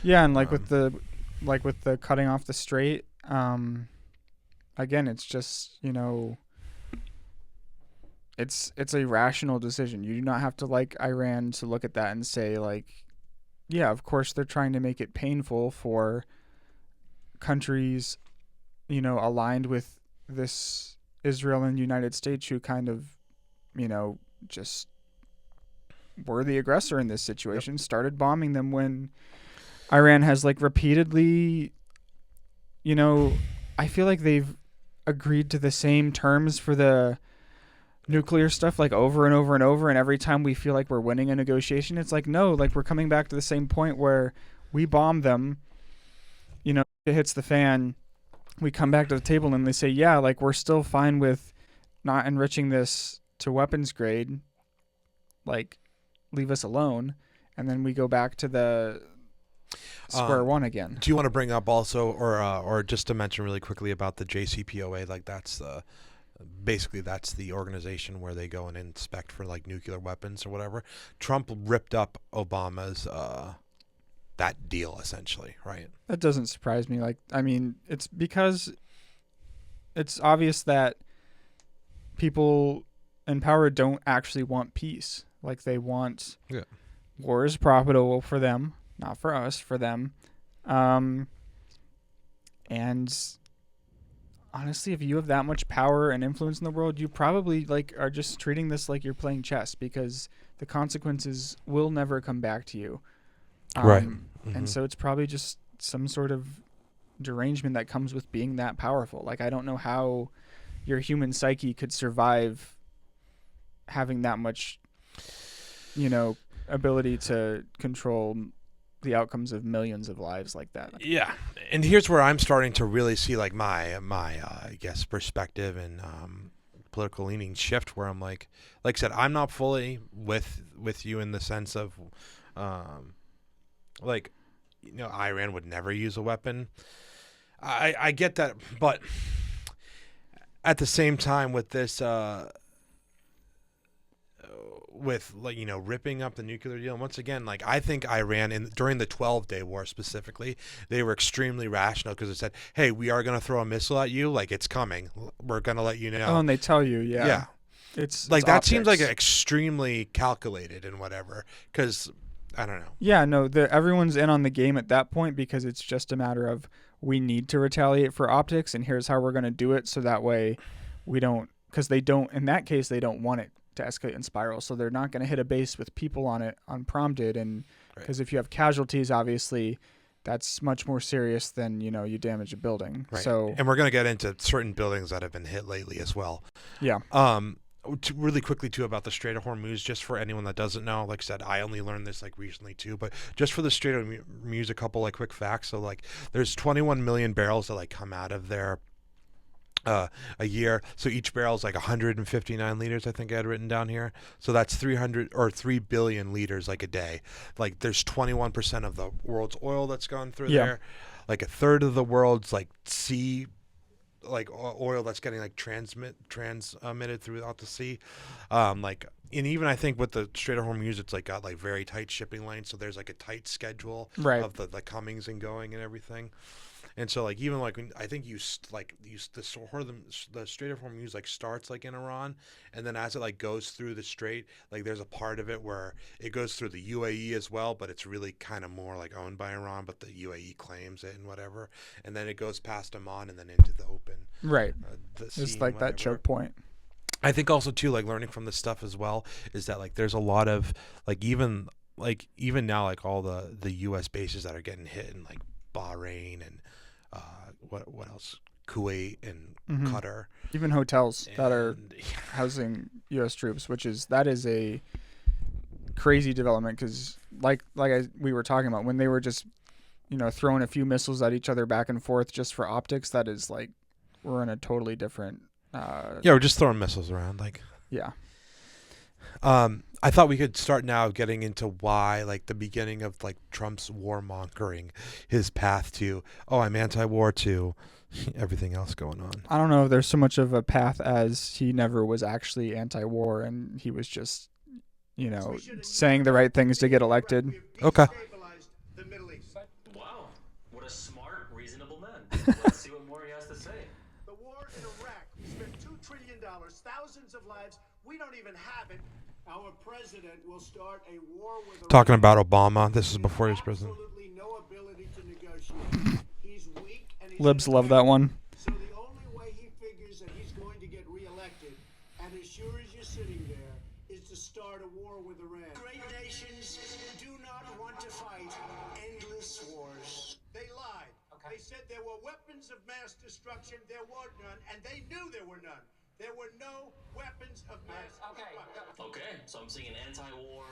Yeah, and with the cutting off the Strait, again, it's just, you know, it's a rational decision. You do not have to like Iran to look at that and say, like, yeah, of course they're trying to make it painful for countries, you know, aligned with this Israel and United States, who kind of, you know, just were the aggressor in this situation, started bombing them when Iran has, like, repeatedly, you know, I feel like they've agreed to the same terms for the nuclear stuff, like, over and over and over, and every time we feel like we're winning a negotiation, it's like, no, like, we're coming back to the same point where we bomb them, you know, it hits the fan, we come back to the table and they say, yeah, like, we're still fine with not enriching this to weapons grade, like, leave us alone, and then we go back to the square one again. Do you want to bring up also, or just to mention really quickly about the JCPOA? Like that's the basically that's the organization where they go and inspect for like nuclear weapons or whatever. Trump ripped up Obama's that deal essentially, right? That doesn't surprise me. Like, I mean, it's because it's obvious that people in power don't actually want peace. Like, they want war is profitable for them, not for us, for them. And honestly, if you have that much power and influence in the world, you probably like are just treating this like you're playing chess, because the consequences will never come back to you. Right. And so it's probably just some sort of derangement that comes with being that powerful. Like, I don't know how your human psyche could survive having that much, you know, ability to control the outcomes of millions of lives like that. Yeah, and here's where I'm starting to really see like my I guess perspective and political leaning shift, where I'm like I said, I'm not fully with you in the sense of like, you know, Iran would never use a weapon. I get that, but at the same time with this with, like, you know, ripping up the nuclear deal, and once again, like, I think Iran during the 12-day war specifically, they were extremely rational, because it said, hey, we are going to throw a missile at you, like, it's coming, we're going to let you know. Oh, and they tell you, yeah. It's like, that optics. seems like extremely calculated and whatever, because I don't know. Yeah, no, everyone's in on the game at that point, because it's just a matter of, we need to retaliate for optics, and here's how we're going to do it, so that way we don't, because they don't, in that case, they don't want it to escalate and spiral, so they're not going to hit a base with people on it unprompted, and because if you have casualties, obviously that's much more serious than, you know, you damage a building. Right. So, and we're going to get into certain buildings that have been hit lately as well. Yeah. Really quickly too about the Strait of Hormuz, just for anyone that doesn't know, like I said, I only learned this like recently too, but just for the Strait of Hormuz, a couple like quick facts. So like there's 21 million barrels that like come out of there a year, so each barrel is like 159 liters, I think I had written down here, so that's 3 billion liters like a day. Like there's 21% of the world's oil that's gone through there, like a third of the world's like sea oil that's getting like transmitted throughout the sea, like. And even I think with the Strait of Hormuz, it's like got like very tight shipping lanes, so there's like a tight schedule of the comings and going and everything. And so like even like when I think the Strait of Hormuz like starts like in Iran, and then as it like goes through the strait, like there's a part of it where it goes through the UAE as well, but it's really kind of more like owned by Iran, but the UAE claims it and whatever, and then it goes past Oman and then into the open. Right. The sea It's like that choke point. I think also too, like learning from this stuff as well, is that like there's a lot of even now like all the U.S. bases that are getting hit in like Bahrain and what else, Kuwait and Qatar, even hotels that are housing U.S. troops, that is a crazy development because we were talking about when they were just throwing a few missiles at each other back and forth just for optics. That is like we're in a totally different. We're just throwing missiles around, like. Yeah. I thought we could start now getting into why, like, the beginning of like Trump's warmongering, his path to I'm anti-war to everything else going on. I don't know if there's so much of a path as he never was actually anti-war and he was just, saying the right things to get elected. Okay. Wow, what a smart, reasonable man. Let's see what more he has to say. The war in Iraq, we spent $2 trillion, thousands of lives. We don't even have it. Our president will start a war with Iraq. Talking about Obama. This is before he was president. Absolutely no ability to negotiate. He's weak and he's Libs love that one. So the only way he figures that he's going to get reelected, and as sure as you're sitting there, is to start a war with Iran. Great nations do not want to fight endless wars. They lied. They said there were weapons of mass destruction. There were none, and they knew there were none. There were no weapons of mass destruction. Okay, so I'm seeing an anti-war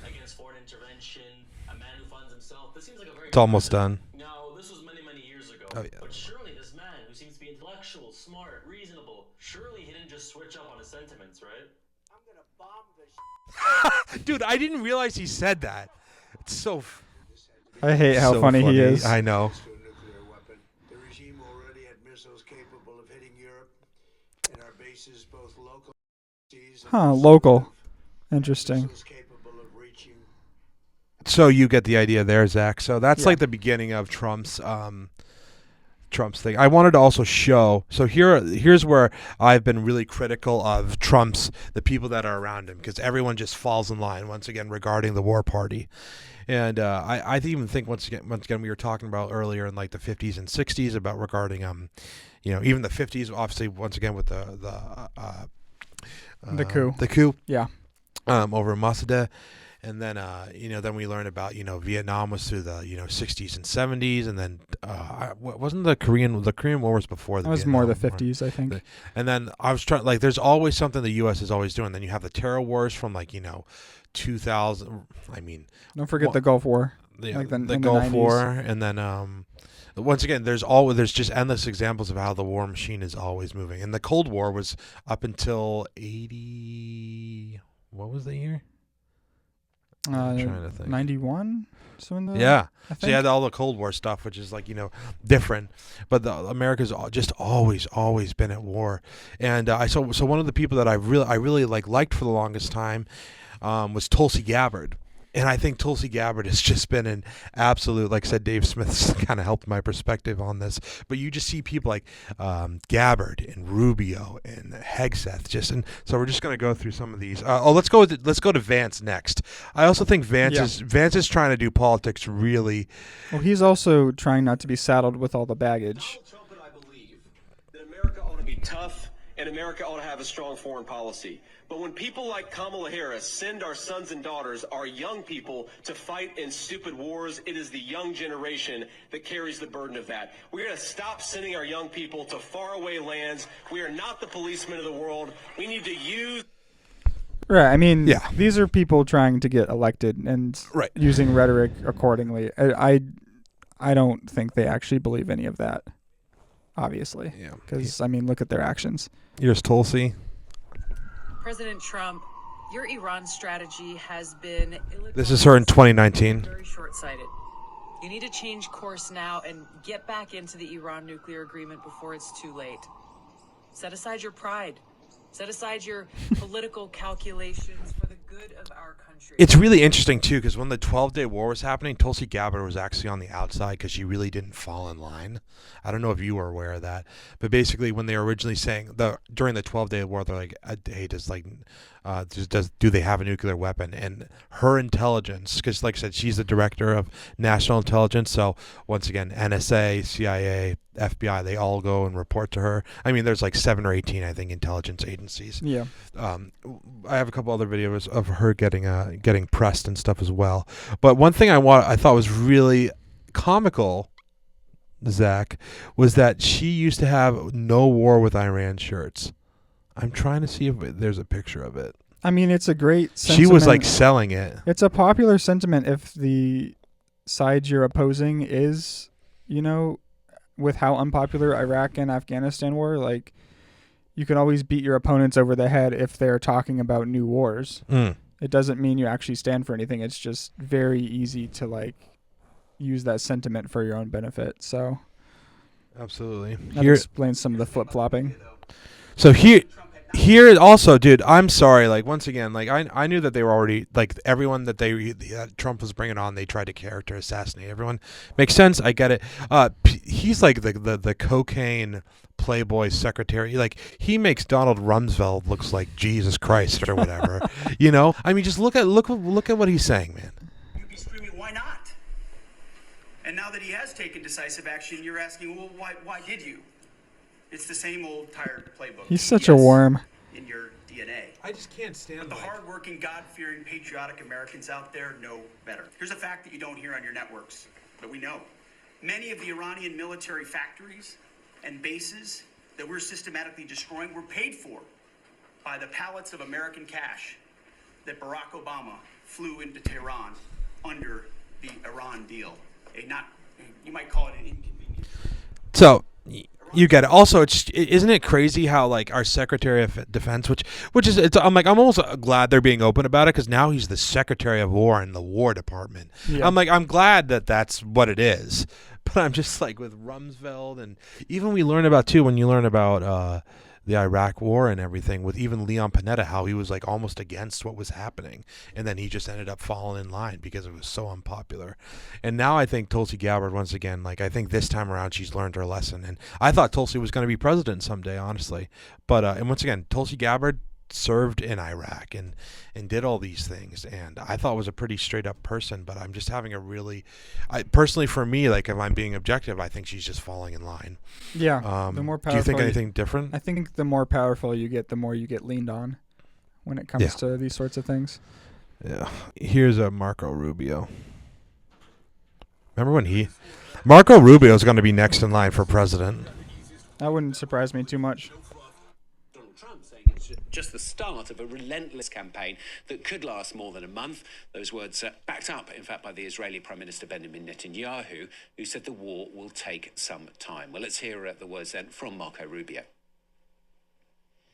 against foreign intervention, a man who funds himself. This seems like a very. It's almost done. No, this was many, many years ago. Oh, yeah. But surely this man, who seems to be intellectual, smart, reasonable, surely he didn't just switch up on his sentiments, right? I'm gonna bomb the Dude, I didn't realize he said that. It's so. I hate how so funny he is. I know. nuclear weapon. The regime already had missiles capable of hitting Europe, and our bases, both local and Local. Interesting. missiles capable of reaching. So you get the idea there, Zach. So that's Yeah. like the beginning of Trump's thing. I wanted to also show. So here's where I've been really critical of the people that are around him, because everyone just falls in line once again regarding the war party. And I even think once again we were talking about earlier in like the 50s and 60s about regarding even the 50s, obviously once again with the coup Yeah. over Masada. And then, then we learned about, Vietnam was through the, 60s and 70s. And then, wasn't the Korean War was before the That was Vietnam more the War. 50s, I think. And then I was trying, like, there's always something the U.S. is always doing. Then you have the terror wars from, 2000. I mean. Don't forget the Gulf War. Yeah, like the in Gulf 90s. War. And then, once again, there's just endless examples of how the war machine is always moving. And the Cold War was up until 80. What was the year? I'm trying to think. 91? Yeah. I So you had all the Cold War stuff, which is different. But America's just always been at war. And so one of the people that I really liked for the longest time was Tulsi Gabbard. And I think Tulsi Gabbard has just been an absolute, like I said, Dave Smith's kind of helped my perspective on this. But you just see people like Gabbard and Rubio and Hegseth and so we're just going to go through some of these. Let's go to Vance next. I also think Vance is trying to do politics really. Well, he's also trying not to be saddled with all the baggage. Donald Trump and I believe that America ought to be tough and America ought to have a strong foreign policy. But when people like Kamala Harris send our sons and daughters, our young people, to fight in stupid wars, it is the young generation that carries the burden of that. We're going to stop sending our young people to faraway lands. We are not the policemen of the world. We need to use... Right. I mean, Yeah. these are people trying to get elected and Right. using rhetoric accordingly. I don't think they actually believe any of that, obviously. Yeah. Because, look at their actions. Here's Tulsi. President Trump, your Iran strategy has been This is her in 2019. very short-sighted. You need to change course now and get back into the Iran nuclear agreement before it's too late. Set aside your pride. Set aside your political calculations for the good of our country. It's really interesting, too, because when the 12-day war was happening, Tulsi Gabbard was actually on the outside because she really didn't fall in line. I don't know if you were aware of that. But basically, when they were originally saying, during the 12-day war, they're like, hey, do they have a nuclear weapon? And her intelligence, because like I said, she's the director of national intelligence. So once again, NSA, CIA, FBI, they all go and report to her. I mean, there's like 7 or 18, I think, intelligence agencies. Yeah. I have a couple other videos of her getting pressed and stuff as well. But one thing I thought was really comical, Zach, was that she used to have no war with Iran shirts. I'm trying to see if there's a picture of it. I mean, it's a great sentiment. She was like selling it. It's a popular sentiment if the side you're opposing is, with how unpopular Iraq and Afghanistan were, like, you can always beat your opponents over the head if they're talking about new wars. It doesn't mean you actually stand for anything. It's just very easy to, like, use that sentiment for your own benefit. So absolutely. That explains some of the flip-flopping. So here also, dude, I'm sorry. Like, once again, like I knew that they were already, like, everyone that Trump was bringing on, they tried to character assassinate everyone. Makes sense. I get it. He's like the cocaine Playboy secretary. Like, he makes Donald Rumsfeld looks like Jesus Christ or whatever. I mean, just look at what he's saying, man. You'd be screaming, why not? And now that he has taken decisive action, you're asking, well, why did you? It's the same old tired playbook. He's such a worm. In your DNA. I just can't stand the hardworking, God-fearing, patriotic Americans out there know better. Here's a fact that you don't hear on your networks, but we know. Many of the Iranian military factories and bases that we're systematically destroying were paid for by the pallets of American cash that Barack Obama flew into Tehran under the Iran deal. You might call it an inconvenience. So you get it. Also, isn't it crazy how, like, our Secretary of Defense, I'm almost glad they're being open about it, because now he's the Secretary of War in the War Department. Yeah. I'm glad that that's what it is. But I'm just like, with Rumsfeld, and even when you learn about the Iraq War and everything, with even Leon Panetta, how he was like almost against what was happening, and then he just ended up falling in line because it was so unpopular. And now I think Tulsi Gabbard, once again, like, I think this time around she's learned her lesson, and I thought Tulsi was going to be president someday, honestly. But and once again, Tulsi Gabbard served in Iraq and did all these things, and I thought was a pretty straight up person. But I'm just having personally, for me, like, if I'm being objective, I think she's just falling in line. Yeah. The more powerful. Do you think anything different? I think the more powerful you get, the more you get leaned on when it comes to these sorts of things. Yeah. Here's a Marco Rubio. Remember when Marco Rubio is going to be next in line for president? That wouldn't surprise me too much. Just the start of a relentless campaign that could last more than a month. Those words backed up, in fact, by the Israeli Prime Minister Benjamin Netanyahu, who said the war will take some time. Well, let's hear the words then from Marco Rubio.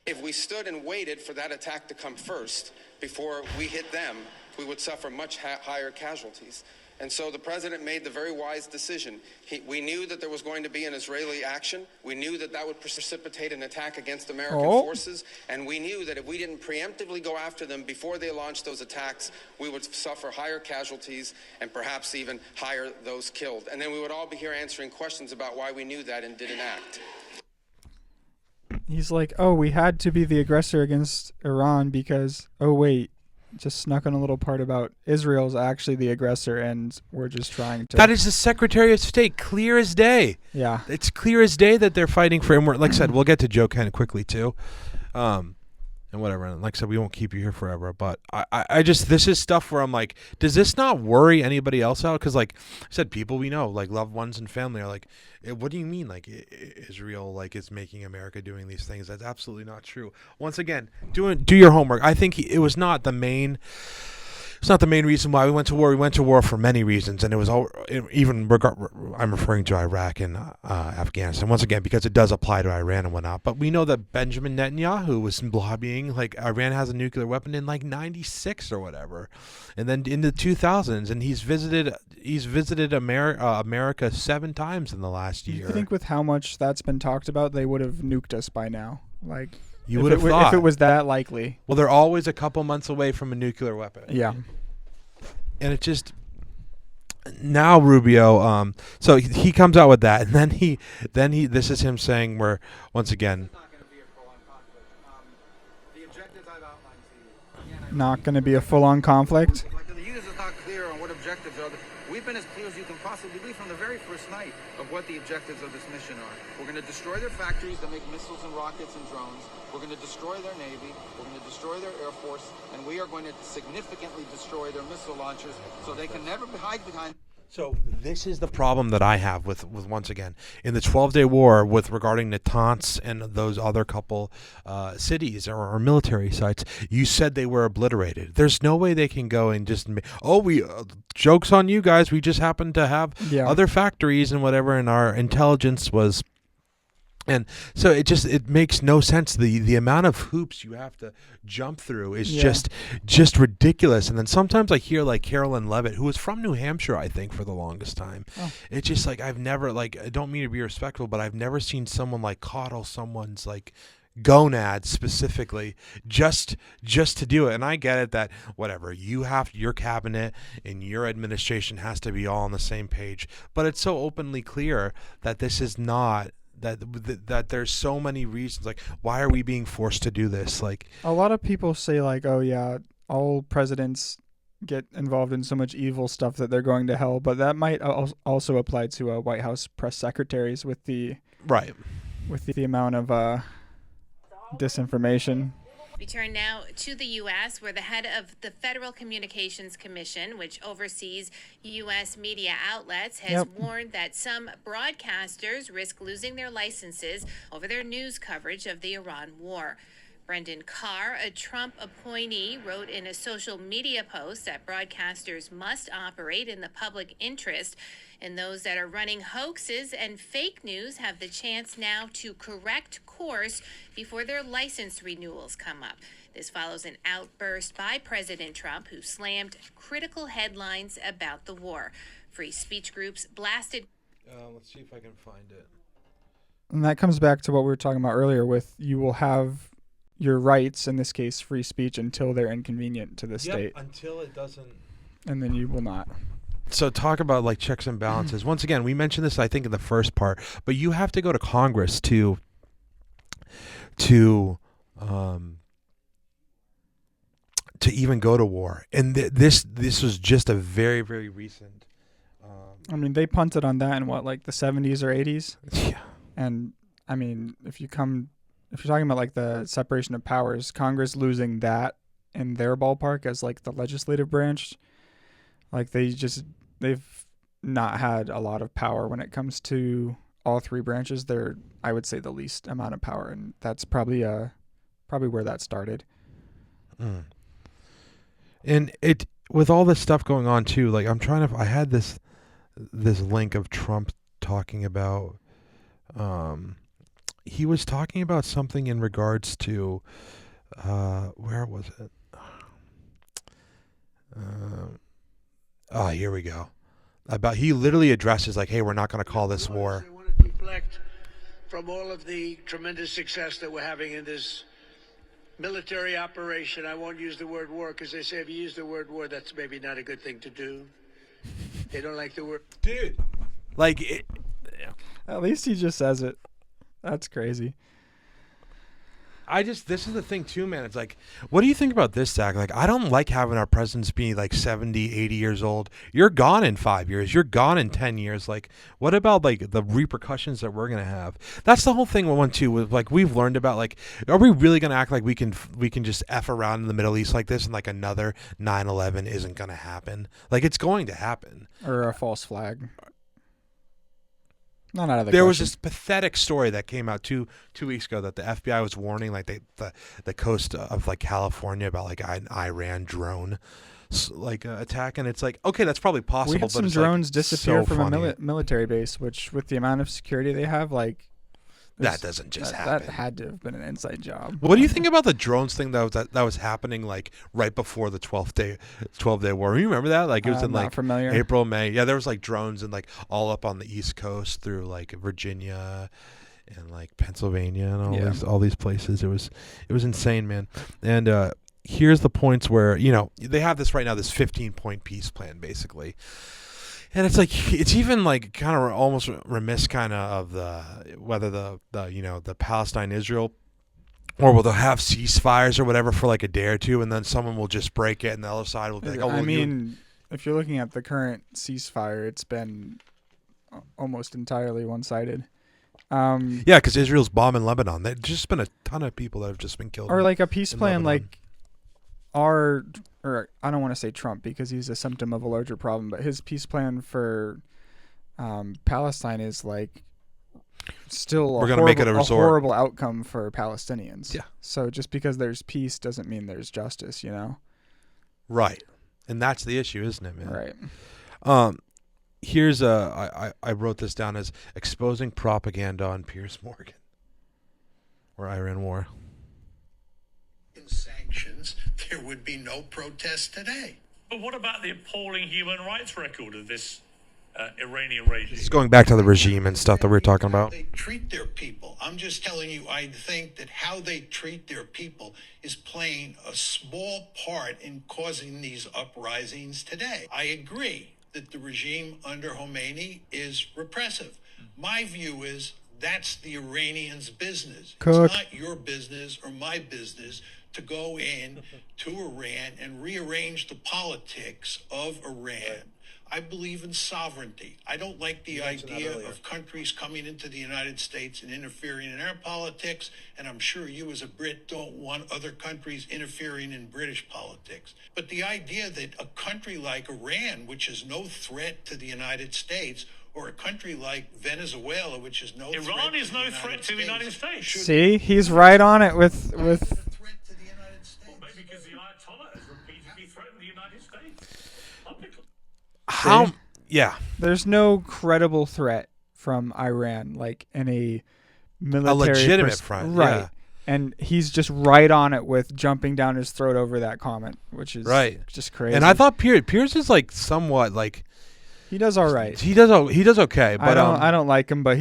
If we stood and waited for that attack to come first before we hit them, we would suffer much higher casualties. And so the president made the very wise decision. We knew that there was going to be an Israeli action. We knew that that would precipitate an attack against American forces. And we knew that if we didn't preemptively go after them before they launched those attacks, we would suffer higher casualties and perhaps even higher those killed. And then we would all be here answering questions about why we knew that and didn't act. He's like, we had to be the aggressor against Iran because, just snuck in a little part about Israel's actually the aggressor, and we're just trying to... That is the Secretary of State, clear as day. Yeah. It's clear as day that they're fighting for him. Like I said, we'll get to Joe kind of quickly, too. And whatever. And like I said, we won't keep you here forever. But I just, this is stuff where I'm like, does this not worry anybody else out? Because, like I said, people we know, like loved ones and family, are like, what do you mean, like, Israel, like, is making America doing these things? That's absolutely not true. Once again, do your homework. I think it was not the main... It's not the main reason why we went to war. We went to war for many reasons, and it was all, I'm referring to Iraq and Afghanistan once again because it does apply to Iran and whatnot. But we know that Benjamin Netanyahu was lobbying like Iran has a nuclear weapon in like '96 or whatever, and then in the 2000s, and he's visited America 7 times in the last year. I think with how much that's been talked about, they would have nuked us by now. Like, You would have thought. if it was that likely. Well, they're always a couple months away from a nuclear weapon. Yeah. And it just now Rubio. So he comes out with that, and then he. This is him saying we're once again. Not going to be a full-on conflict. Like the news is not clear on what objectives are. We've been as clear as you can possibly be from the very first night of what the objectives of this mission are. We're going to destroy their factories that make missiles and rockets and drones. We're going to destroy their Navy. We're going to destroy their Air Force. And we are going to significantly destroy their missile launchers so they can never hide behind. So this is the problem that I have with once again in the 12-day war with regarding Natanz and those other couple cities or military sites. You said they were obliterated. There's no way they can go and just we jokes on you guys. We just happened to have other factories and whatever, and our intelligence was. And so it makes no sense. The amount of hoops you have to jump through is just ridiculous. And then sometimes I hear like Carolyn Levitt, who was from New Hampshire, I think, for the longest time. Oh. It's just like I've never I don't mean to be respectful, but I've never seen someone like coddle someone's like gonads specifically just to do it. And I get it that whatever you have, your cabinet and your administration has to be all on the same page. But it's so openly clear that this is not. That there's so many reasons, like why are we being forced to do this? Like a lot of people say like, oh yeah, all presidents get involved in so much evil stuff that they're going to hell, but that might also apply to White House press secretaries with the amount of disinformation. We turn now to the U.S., where the head of the Federal Communications Commission, which oversees U.S. media outlets, has warned that some broadcasters risk losing their licenses over their news coverage of the Iran war. Brendan Carr, a Trump appointee, wrote in a social media post that broadcasters must operate in the public interest, and those that are running hoaxes and fake news have the chance now to correct course before their license renewals come up. This follows an outburst by President Trump, who slammed critical headlines about the war. Free speech groups blasted. Let's see if I can find it. And that comes back to what we were talking about earlier with you will have your rights, in this case free speech, until they're inconvenient to the state. Until it doesn't. And then you will not. So talk about like checks and balances. Once again, we mentioned this I think in the first part, but you have to go to Congress to even go to war. And this was just a very, very recent. I mean, they punted on that in what, like the 70s or 80s? Yeah. And I mean, if you're talking about like the separation of powers, Congress losing that in their ballpark as like the legislative branch, like they've not had a lot of power when it comes to all three branches. They're, I would say, the least amount of power, and that's probably where that started. Mm. And it with all this stuff going on too, like I had this link of Trump talking about he was talking about something in regards to where was it? Here we go. He literally addresses like, hey, we're not going to call this war. I want to deflect from all of the tremendous success that we're having in this military operation. I won't use the word war because they say if you use the word war, that's maybe not a good thing to do. They don't like the word. Dude. Like, at least he just says it. That's crazy. This is the thing too, man. It's like, what do you think about this, Zach? Like, I don't like having our presidents be like 70, 80 years old. You're gone in 5 years. You're gone in 10 years. Like, what about like the repercussions that we're going to have? That's the whole thing we went to with like, we've learned about like, are we really going to act like we can just F around in the Middle East like this and like another 9/11 isn't going to happen? Like, it's going to happen. Or a false flag. Not out of the There question. was this pathetic story that came out two weeks ago that the FBI was warning like the coast of like California about like an Iran drone attack, and it's like, okay, that's probably possible. We had but some it's drones like disappear so from funny. a military base, which with the amount of security they have, like that doesn't just happen. That had to have been an inside job. What do you think about the drones thing that was happening like right before the 12 day war? You remember that? Like it was in like familiar. April, May. Yeah, there was like drones and like all up on the East Coast through like Virginia and like Pennsylvania and all these places. It was insane, man. And here's the points where, you know, they have this right now, this 15-point peace plan, basically. And it's like, it's even like kind of almost remiss kind of whether the you know, the Palestine-Israel, or will they'll have ceasefires or whatever for like a day or two, and then someone will just break it and the other side will be like, oh, well, I mean, if you're looking at the current ceasefire, it's been almost entirely one-sided. Yeah, because Israel's bombing Lebanon. There's just been a ton of people that have just been killed. Or like a peace plan Lebanon. like or I don't want to say Trump because he's a symptom of a larger problem, but his peace plan for Palestine is like still We're gonna make it a a resort. horrible outcome for Palestinians. Yeah. So just because there's peace doesn't mean there's justice, you know? Right. And that's the issue, isn't it, man? Right. Here's I wrote this down as exposing propaganda on Piers Morgan or Iran war. Sanctions, there would be no protest today. But what about the appalling human rights record of this Iranian regime? This is going back to the regime and stuff that we were talking about. They treat their people. I'm just telling you, I think that how they treat their people is playing a small part in causing these uprisings today. I agree that the regime under Khomeini is repressive. My view is that's the Iranians' business. Cook. It's not your business or my business to go in to Iran and rearrange the politics of Iran. I believe in sovereignty. I don't like the idea of countries coming into the United States and interfering in our politics, and I'm sure you as a Brit don't want other countries interfering in British politics. But the idea that a country like Iran, which is no threat to the United States, or a country like Venezuela, which is no threat Iran is to the no United threat to the United States. See, he's right on it with Well, maybe because the Ayatollah has repeatedly threatened the United States publicly. How? Yeah. There's no credible threat from Iran, like in a military, legitimate front, right? yeah. And he's just right on it with jumping down his throat over that comment, which is right, just crazy. And I thought Piers is like somewhat like he does all right. He does okay, but I don't like him, but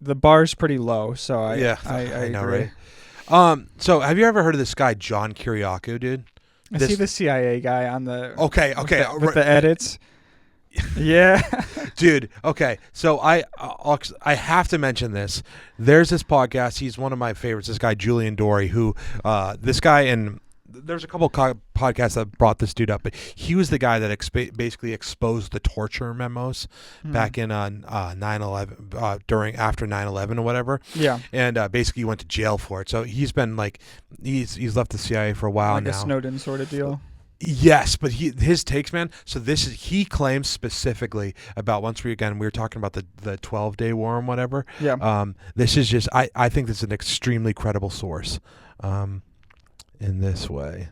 the bar's pretty low, so I know, agree. right? So have you ever heard of this guy John Kiriakou, dude? Is he the CIA guy on the okay with the edits? Yeah. Dude, okay. So I have to mention this. There's this podcast. He's one of my favorites. This guy, Julian Dory, who this guy, and there's a couple podcasts that brought this dude up, but he was the guy that basically exposed the torture memos back in 9/11, after 9/11 or whatever. Yeah. And basically went to jail for it. So he's been like, he's left the CIA for a while like now. Like a Snowden sort of deal. Yes, but his takes, man. So he claims specifically about we were talking about the 12-day war and whatever. Yeah. This is just I think this is an extremely credible source, in this way.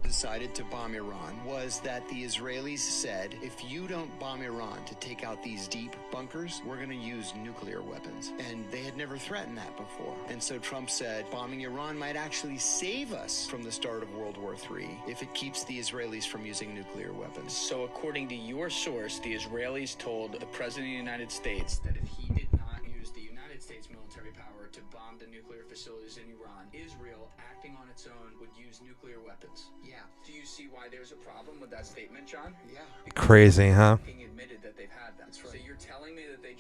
Decided to bomb Iran was that the Israelis said, if you don't bomb Iran to take out these deep bunkers, we're going to use nuclear weapons. And they had never threatened that before. And so Trump said, bombing Iran might actually save us from the start of World War III if it keeps the Israelis from using nuclear weapons. So according to your source, the Israelis told the President of the United States that if he did not use the United States military power to bomb the nuclear facilities in Iran, Israel, acting on its own, would use nuclear weapons. Yeah. Do you see why there's a problem with that statement, John? Yeah. Because crazy, huh? Admitted that they've had them. That's right. So you're telling me that they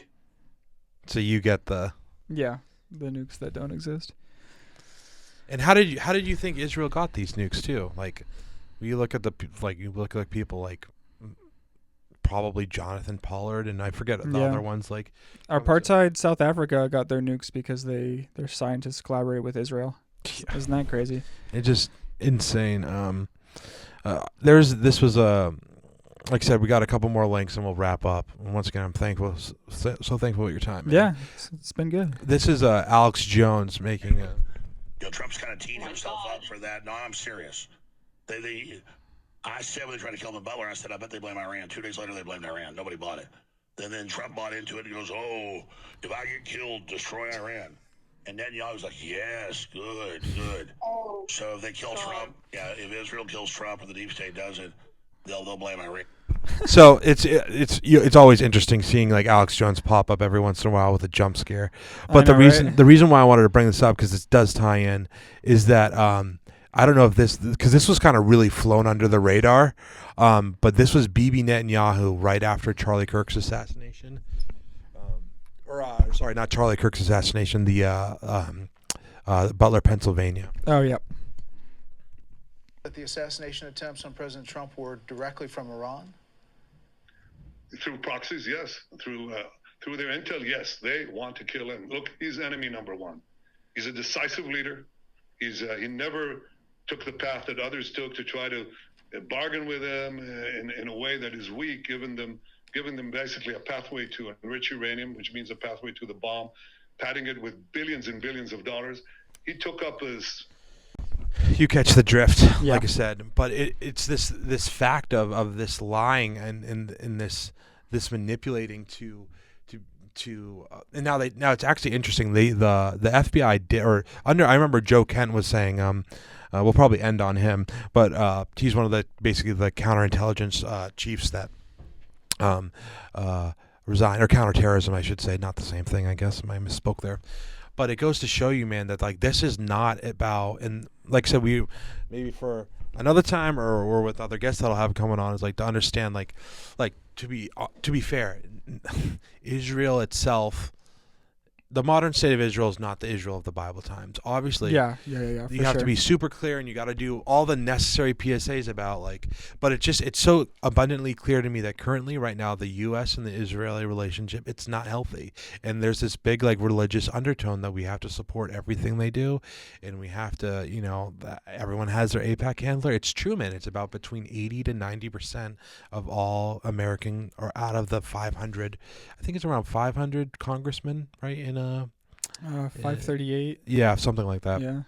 So you get the the nukes that don't exist. And how did you think Israel got these nukes too? Like, you look at people like probably Jonathan Pollard, and I forget the other ones like apartheid South Africa got their nukes because their scientists collaborated with Israel. Yeah. Isn't that crazy? It's just insane. This was like I said, we got a couple more links and we'll wrap up. And once again, I'm thankful, so thankful for your time, man. Yeah, it's been good. This is Alex Jones making a. Trump's kind of teeing himself up for that. No, I'm serious. I said when they tried to kill him in Butler, I said, I bet they blame Iran. 2 days later, they blamed Iran. Nobody bought it. Then Trump bought into it. He goes, oh, if I get killed, destroy Iran. And Netanyahu was like, yes, good. So if they kill Trump, if Israel kills Trump or the deep state does it, they'll blame Iran. So it's always interesting seeing like Alex Jones pop up every once in a while with a jump scare. But the reason why I wanted to bring this up, because this does tie in, is that I don't know if because this was kind of really flown under the radar, but this was Bibi Netanyahu right after Charlie Kirk's assassination. Sorry, not Charlie Kirk's assassination. The Butler, Pennsylvania. Oh, yeah. That the assassination attempts on President Trump were directly from Iran? Through proxies, yes. Through their intel, yes. They want to kill him. Look, he's enemy number one. He's a decisive leader. He never took the path that others took to try to bargain with them in a way that is weak, giving them basically a pathway to enrich uranium, which means a pathway to the bomb, padding it with billions and billions of dollars. He took up his... You catch the drift, like I said. But it's this fact of this lying and this manipulating and now it's actually interesting. The FBI did, I remember Joe Kent was saying, we'll probably end on him, but he's one of the basically the counterintelligence chiefs that resigned, or counterterrorism, I should say, not the same thing, I guess. I misspoke there. But it goes to show you, man, that like this is not about, and like I said, we maybe for another time or with other guests that'll have coming on, is like to understand like to be fair, Israel itself, the modern state of Israel is not the Israel of the Bible times. Obviously, yeah. You have to be super clear, and you got to do all the necessary PSAs about but it's so abundantly clear to me that currently, right now, the U.S. and the Israeli relationship, it's not healthy, and there's this big religious undertone that we have to support everything they do, and we have to, everyone has their AIPAC handler. It's true, man. It's about between 80 to 90% of all American, or out of the 500, I think it's around 500 congressmen, right, in 538. Yeah, something like that. Yeah.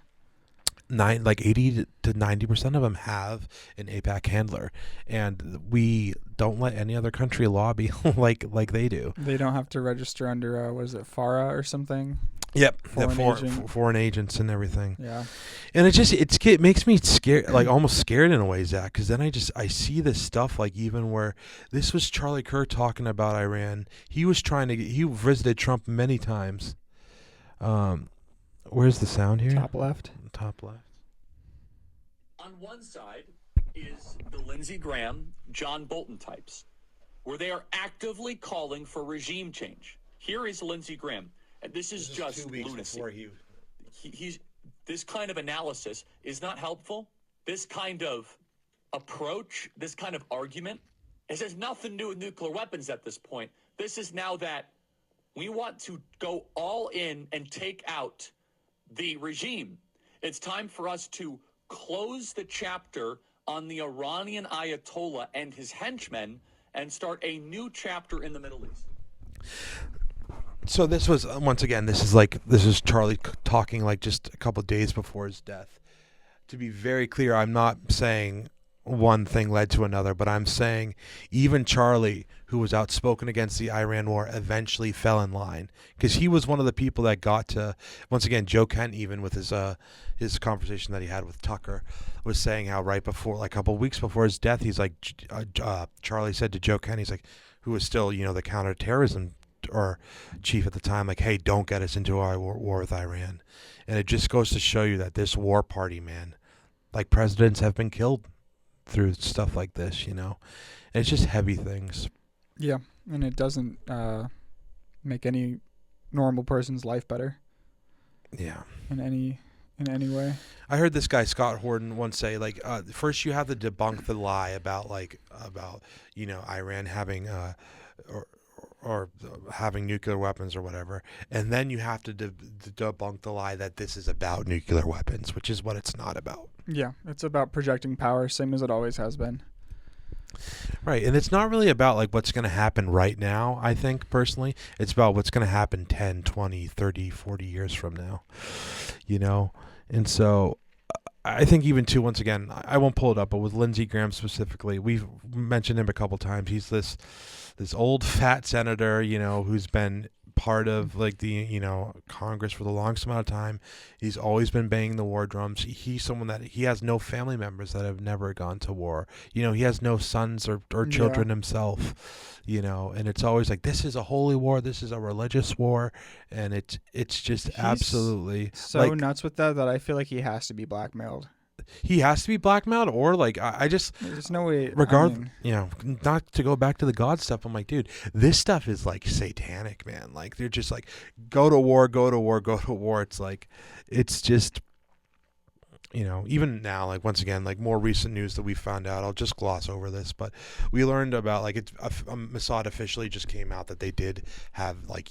80 to 90% of them have an AIPAC handler, and we don't let any other country lobby like they do. They don't have to register under was it FARA or something? Yep, foreign agents and everything. Yeah, and it makes me scared, like almost scared in a way, Zach, because then I see this stuff, like even where this was Charlie Kirk talking about Iran. He visited Trump many times. Where's the sound here? Top left. On one side is the Lindsey Graham, John Bolton types, where they are actively calling for regime change. Here is Lindsey Graham. And this is just lunacy. He's this kind of analysis is not helpful. This kind of approach, this kind of argument, it has nothing to do with nuclear weapons at this point. This is now that we want to go all in and take out the regime. It's time for us to close the chapter on the Iranian Ayatollah and his henchmen and start a new chapter in the Middle East. So this was, once again, this is Charlie talking like just a couple of days before his death. To be very clear, I'm not saying one thing led to another, but I'm saying even Charlie, who was outspoken against the Iran war, eventually fell in line, because he was one of the people that got to, once again, Joe Kent, even with his conversation that he had with Tucker, was saying how right before, like a couple of weeks before his death, he's like, Charlie said to Joe Kent, he's like, who was still, the counterterrorism or chief at the time, like, hey, don't get us into our war with Iran. And it just goes to show you that this war party, man, like presidents have been killed through stuff like this, and it's just heavy things. Yeah, and it doesn't make any normal person's life better. Yeah. In any way. I heard this guy Scott Horton once say, like, first you have to debunk the lie about Iran having or having nuclear weapons or whatever, and then you have to debunk the lie that this is about nuclear weapons, which is what it's not about. Yeah, it's about projecting power, same as it always has been. Right, and it's not really about like what's going to happen right now, I think, personally. It's about what's going to happen 10, 20, 30, 40 years from now, And so I think even too, once again, I won't pull it up, but with Lindsey Graham specifically, we've mentioned him a couple times. He's this old fat senator, who's been part of like the Congress for the longest amount of time. He's always been banging the war drums. He's someone that he has no family members that have never gone to war. He has no sons or children himself. And it's always like, this is a holy war, this is a religious war, and it's just absolutely so nuts with that I feel like he has to be blackmailed. He has to be blackmailed, or like I just there's no way. Not to go back to the God stuff. I'm like, dude, this stuff is like satanic, man. Like they're just like, go to war, go to war, go to war. It's like, it's just, even now, like once again, like more recent news that we found out. I'll just gloss over this, but we learned about like Mossad officially just came out that they did have like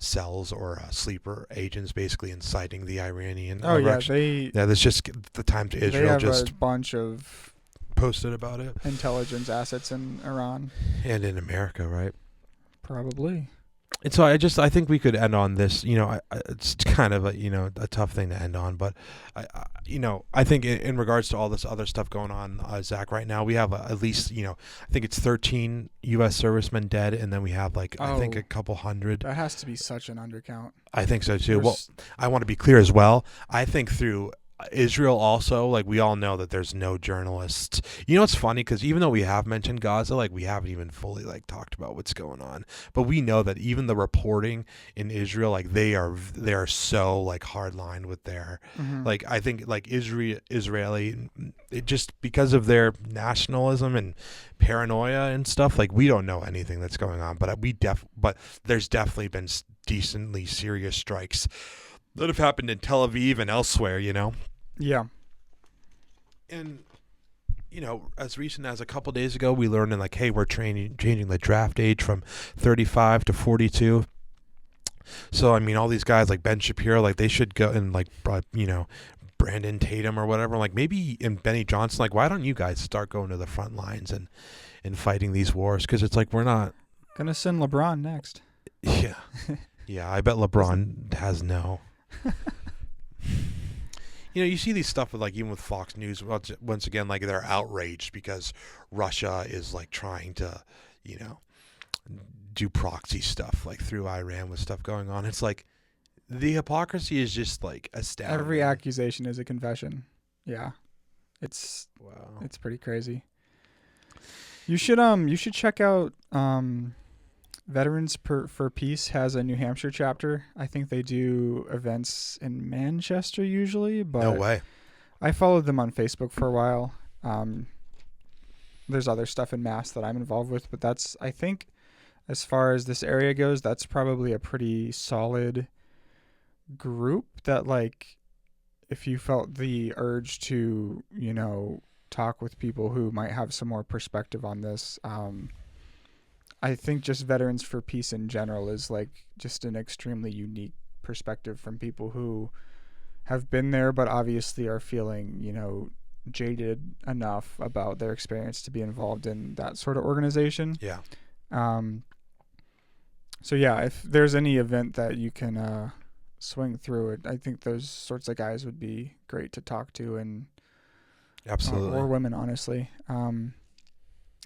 cells or sleeper agents basically inciting the Iranian. That's just the time to Israel. They have just a bunch of posted about it. Intelligence assets in Iran and in America, right? Probably. And so I think we could end on this. It's kind of a tough thing to end on, but I think in regards to all this other stuff going on, Zach, right now we have at least I think it's 13 U.S. servicemen dead, and then we have I think a couple hundred. That has to be such an undercount. I think so too. Well, I want to be clear as well. I think through Israel also, like we all know that there's no journalists. It's funny because even though we have mentioned Gaza, like we haven't even fully like talked about what's going on, but we know that even the reporting in Israel, like they are so like hardline with their like I think like Israeli, it just because of their nationalism and paranoia and stuff, like we don't know anything that's going on, but but there's definitely been decently serious strikes that have happened in Tel Aviv and elsewhere, Yeah. And, as recent as a couple days ago, we learned like, hey, we're changing the draft age from 35 to 42. So, I mean, all these guys like Ben Shapiro, like they should go and like, Brandon Tatum or whatever, like maybe and Benny Johnson, like why don't you guys start going to the front lines and fighting these wars? Because it's like we're not going to send LeBron next. Yeah. Yeah, I bet LeBron has no. You see these stuff with like even with Fox News once again, like they're outraged because Russia is like trying to do proxy stuff like through Iran with stuff going on. It's like the hypocrisy is just like astounding. Every accusation is a confession. Yeah, it's pretty crazy. You should check out Veterans for Peace has a New Hampshire chapter. I think they do events in Manchester usually, but no way. I followed them on Facebook for a while. There's other stuff in Mass that I'm involved with, but that's, I think, as far as this area goes, that's probably a pretty solid group that, like, if you felt the urge to, talk with people who might have some more perspective on this, I think just Veterans for Peace in general is like just an extremely unique perspective from people who have been there, but obviously are feeling, jaded enough about their experience to be involved in that sort of organization. Yeah. So yeah, if there's any event that you can swing through it, I think those sorts of guys would be great to talk to, and absolutely, or women, honestly.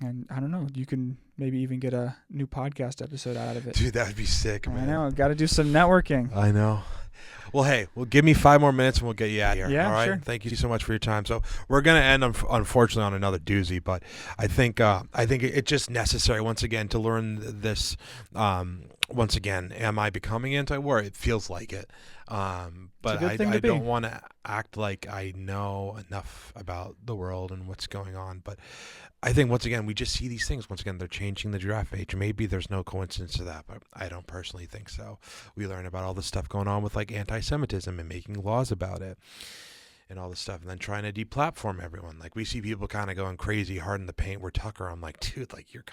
And I don't know, you can maybe even get a new podcast episode out of it. Dude, that would be sick, man. I know. Got to do some networking. I know. Well, hey, give me 5 more minutes and we'll get you out of here. Yeah, all right? Sure. Thank you so much for your time. So we're going to end, unfortunately, on another doozy, but I think it's just necessary, once again, to learn this. Once again, am I becoming anti-war? It feels like it. But I don't want to act like I know enough about the world and what's going on. But I think, once again, we just see these things. Once again, they're changing the draft age. Maybe there's no coincidence to that, but I don't personally think so. We learn about all the stuff going on with like anti-Semitism and making laws about it and all this stuff, and then trying to deplatform everyone. Like we see people kind of going crazy hard in the paint where Tucker, I'm like, dude, like you're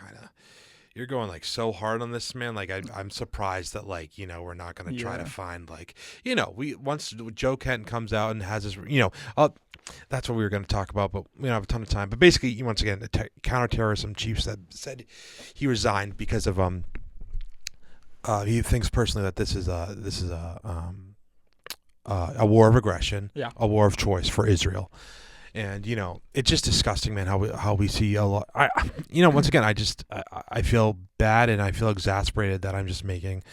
going like so hard on this, man. Like I'm surprised that like, we're not going to try to find like, once Joe Kent comes out and has his, that's what we were going to talk about, but we don't have a ton of time. But basically, once again, the counterterrorism chief said he resigned because of he thinks personally that this is a war of aggression, a war of choice for Israel. And it's just disgusting, man. How we see a lot. Once again, I feel bad and I feel exasperated that I'm just making,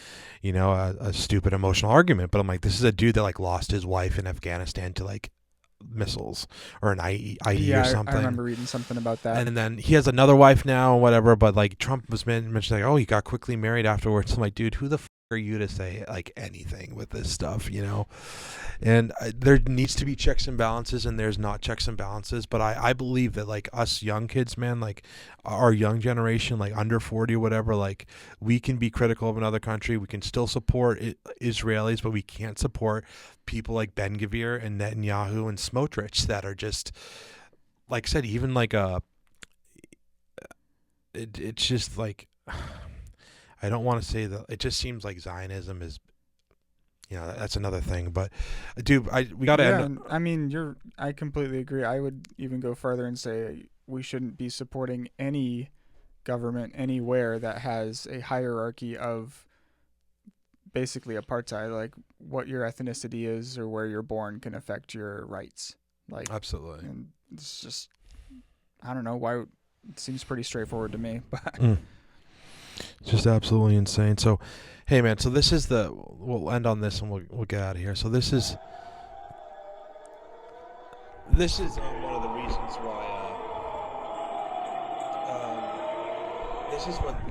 a stupid emotional argument. But I'm like, this is a dude that like lost his wife in Afghanistan to like missiles or an IE or something. I remember reading something about that. And then he has another wife now, whatever. But like Trump was mentioning, like, oh, he got quickly married afterwards. I'm like, dude, who the f are you to say like anything with this stuff, And there needs to be checks and balances, and there's not checks and balances. But I believe that like us young kids, man, like our young generation, like under 40 or whatever, like we can be critical of another country. We can still support Israelis, but we can't support people like Ben-Gvir and Netanyahu and Smotrich that are just, like I said, even like it's just like, I don't want to say that. It just seems like Zionism is, that's another thing. But, dude, we got to end. I mean, I completely agree. I would even go further and say we shouldn't be supporting any government anywhere that has a hierarchy of basically apartheid, like what your ethnicity is or where you're born can affect your rights. Like, absolutely. And it's just, I don't know why. It seems pretty straightforward to me, but. Just absolutely insane. So, hey man, so this is we'll end on this and we'll get out of here. So this is one of the reasons why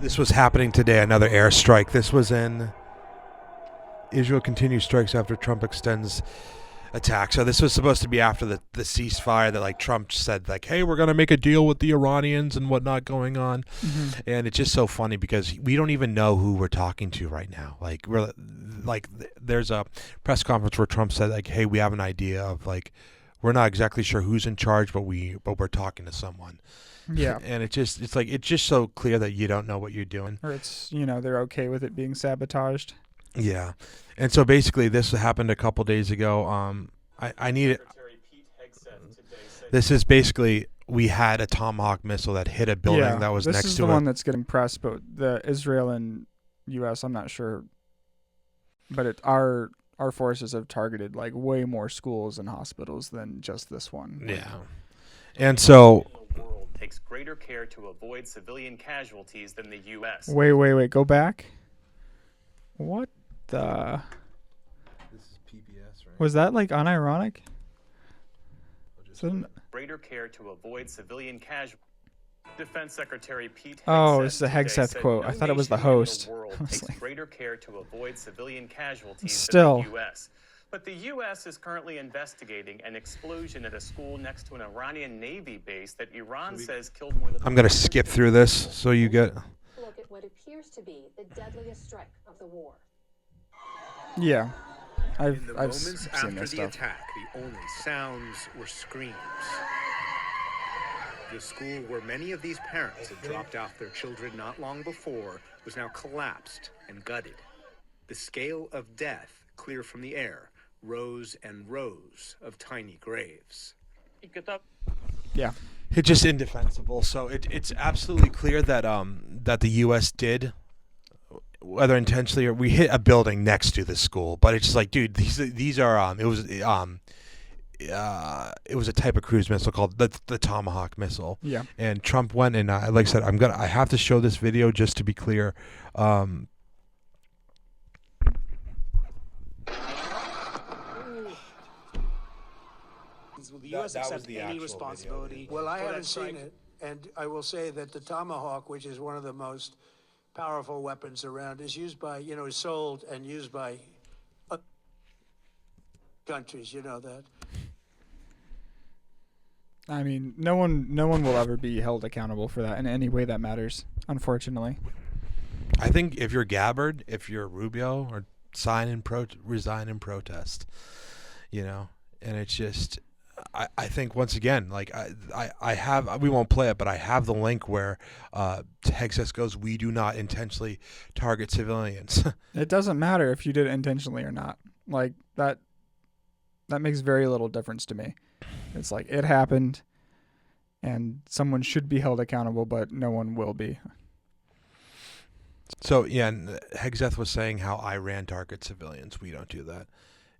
this was happening today. Another airstrike. This was in Israel continues strikes after Trump extends attack. So this was supposed to be after the ceasefire that like Trump said like, hey, we're going to make a deal with the Iranians and whatnot going on. Mm-hmm. And it's just so funny because we don't even know who we're talking to right now. Like there's a press conference where Trump said like, hey, we have an idea of like, we're not exactly sure who's in charge, but we're talking to someone. Yeah. And it's just so clear that you don't know what you're doing. Or it's, they're okay with it being sabotaged. Yeah. And so basically this happened a couple days ago. I need it. This is basically, we had a Tomahawk missile that hit a building that was next to it. This is the one that's getting pressed, but the Israel and U.S., I'm not sure. But our forces have targeted like way more schools and hospitals than just this one. Yeah. And so the world takes greater care to avoid civilian casualties than the U.S. Wait, go back. What the? This is PBS, right? Was that like unironic? Greater care to avoid civilian casualties. Defense Secretary Pete Hegseth it's the Hegseth quote. I thought it was the host. The world takes greater care to avoid civilian casualties Still. than the U.S. But the U.S. is currently investigating an explosion at a school next to an Iranian Navy base that Iran says killed more than... I'm going to skip through this so you get... Look at what appears to be the deadliest strike of the war. Yeah. In the I've moments seen after this the stuff. attack, the only sounds were screams. The school where many of these parents had dropped off their children not long before was now collapsed and gutted. The scale of death, clear from the air, rows and rows of tiny graves. Yeah. It's just indefensible. So it's absolutely clear that that the U.S. did, whether intentionally or we hit a building next to the school, but it's just like, dude, these are it was a type of cruise missile called the Tomahawk missile. Yeah. And Trump went and like I said, I have to show this video just to be clear. Will the U.S. accept any responsibility? Well, I haven't seen it, and I will say that the Tomahawk, which is one of the most powerful weapons around, is used by, is sold and used by countries. You know that. I mean, no one will ever be held accountable for that in any way that matters, unfortunately. I think if you're Gabbard, if you're Rubio, or resign in protest, and it's just, I think once again, like I have, we won't play it, but I have the link where Hegseth goes, we do not intentionally target civilians. It doesn't matter if you did it intentionally or not. Like that makes very little difference to me. It's like it happened, and someone should be held accountable, but no one will be. So yeah, and Hegseth was saying how Iran targets civilians. We don't do that,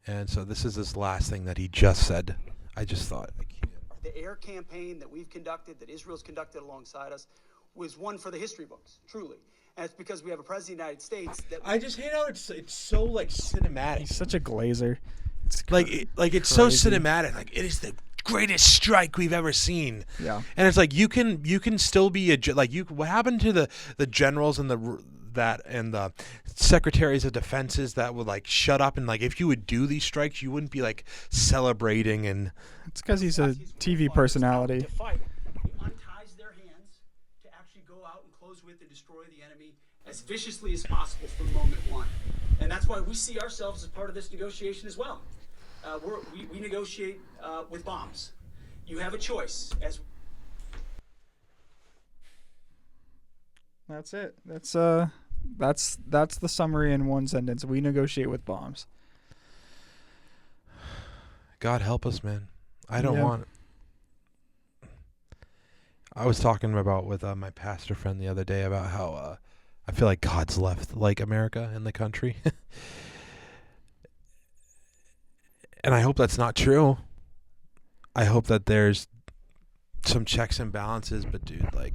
and so this is this last thing that he just said. I just thought, like, the air campaign that we've conducted, that Israel's conducted alongside us, was one for the history books, truly. And it's because we have a president of the United States that... I just hate how it's so, like, cinematic. He's such a glazer. It's it's so cinematic. Like, it is the greatest strike we've ever seen. Yeah. And it's like, you can still be what happened to the generals and the secretaries of defenses that would, like, shut up, and, like, if you would do these strikes, you wouldn't be, like, celebrating. And it's because he's a TV personality. To fight. He unties their hands to actually go out and close with and destroy the enemy as viciously as possible from moment one. And that's why we see ourselves as part of this negotiation as well. We negotiate with bombs. You have a choice. That's it. That's the summary in one sentence. We negotiate with bombs. God help us, man. I don't want... I was talking about with my pastor friend the other day about how I feel like God's left, like, America in the country. And I hope that's not true. I hope that there's some checks and balances, but dude, like,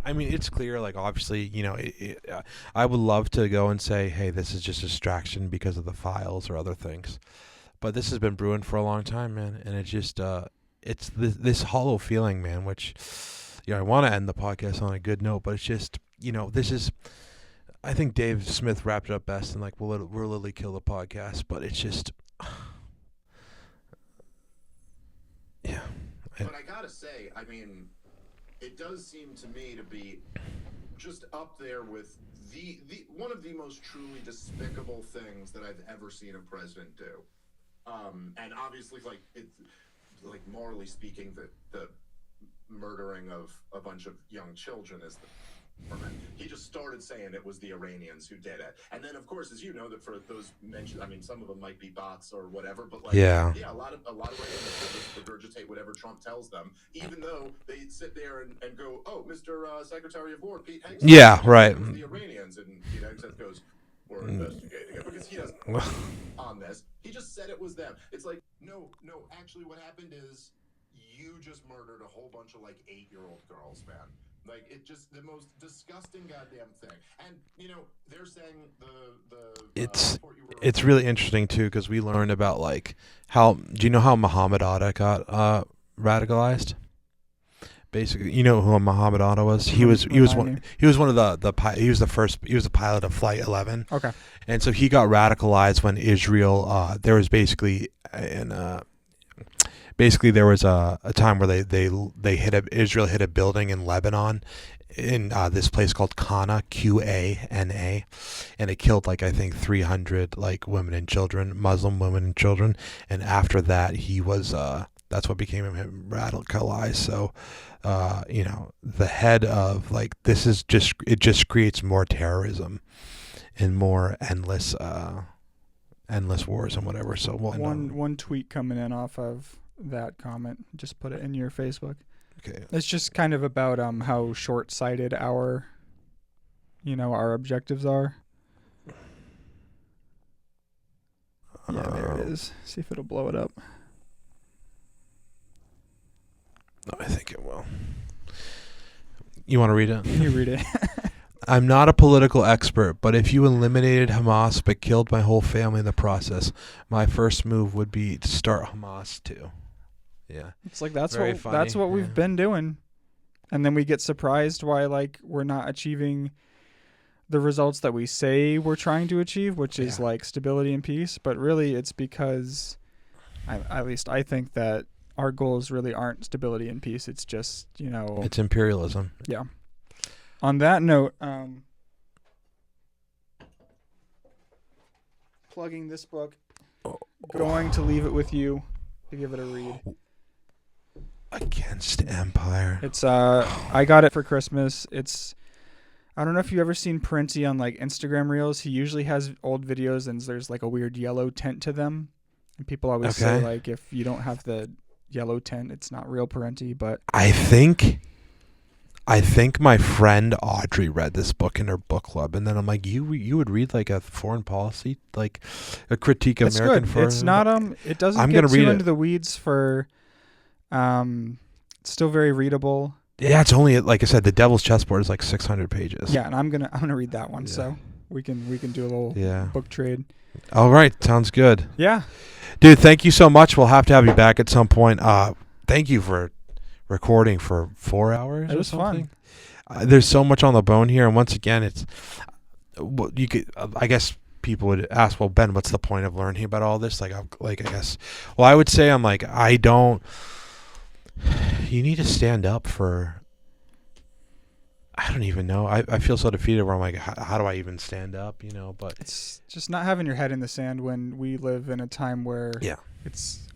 I mean, it's clear, like, obviously, you know, I would love to go and say, hey, this is just a distraction because of the files or other things. But this has been brewing for a long time, man. And it just, it's this hollow feeling, man, which, you know, I want to end the podcast on a good note, but it's just, you know, this is, I think Dave Smith wrapped it up best, and, like, we'll literally kill the podcast, but it's just, yeah. But I gotta say, I mean, it does seem to me to be just up there with the one of the most truly despicable things that I've ever seen a president do. And obviously, like, it's like, morally speaking, the murdering of a bunch of young children is the government. He just started saying it was the Iranians who did it, and then, of course, as you know, that for those mentioned, I mean, some of them might be bots or whatever, but, like, yeah, a lot of Iranians will just regurgitate whatever Trump tells them, even though they sit there and go, "Oh, Mr. Secretary of War Pete Hegseth, yeah, right, the Iranians," and Pete Hegseth goes, "We're investigating it," because he doesn't on this. He just said it was them. It's like, no, actually, what happened is you just murdered a whole bunch of, like, 8-year-old girls, man. Like, it just the most disgusting goddamn thing. And, you know, they're saying it's really interesting too, because we learned about, like, how, do you know how Muhammad Atta got radicalized? Basically, you know who Muhammad Atta was? He was one of he was the pilot of Flight 11. Okay. And so he got radicalized when Israel there was basically there was a time where Israel hit a building in Lebanon, in this place called Qana, Qana, and it killed, like, I think 300, like, women and children, Muslim women and children. And after that, he was that's what became him radicalized. So you know, the head of, like, this is just, it just creates more terrorism and more endless wars and whatever. So one tweet coming in off of that comment, just put it in your Facebook. Okay. It's just kind of about how short-sighted our objectives are. Yeah, there it is. See if it'll blow it up. I think it will. You want to read it? You read it. I'm not a political expert, but if you eliminated Hamas but killed my whole family in the process, my first move would be to start Hamas too. Yeah. It's like that's what we've been doing. And then we get surprised why, like, we're not achieving the results that we say we're trying to achieve, which is, like, stability and peace, but really it's because at least I think that our goals really aren't stability and peace. It's just, you know, it's imperialism. Yeah. On that note, plugging this book, going to leave it with you to give it a read. Against Empire. It's I got it for Christmas. It's, I don't know if you've ever seen Parenti on, like, Instagram Reels. He usually has old videos and there's, like, a weird yellow tint to them. And people always say, like, if you don't have the yellow tint, it's not real Parenti. But I think my friend Audrey read this book in her book club, and then I'm like, you would read, like, a foreign policy, like a critique of it's American good. foreign. It's not it doesn't get too into the weeds for still very readable. Yeah, it's only, like I said, the Devil's Chessboard is like 600 pages. Yeah, and I'm gonna read that one. So we can do a little book trade. All right, sounds good. Yeah, dude, thank you so much. We'll have to have you back at some point. Thank you for recording for 4 hours. It was fun. There's so much on the bone here, and once again, it's you could. I guess people would ask, well, Ben, what's the point of learning about all this? I guess. Well, I would say I don't. You need to stand up for. I don't even know. I feel so defeated where I'm like, how do I even stand up? But it's just not having your head in the sand when we live in a time where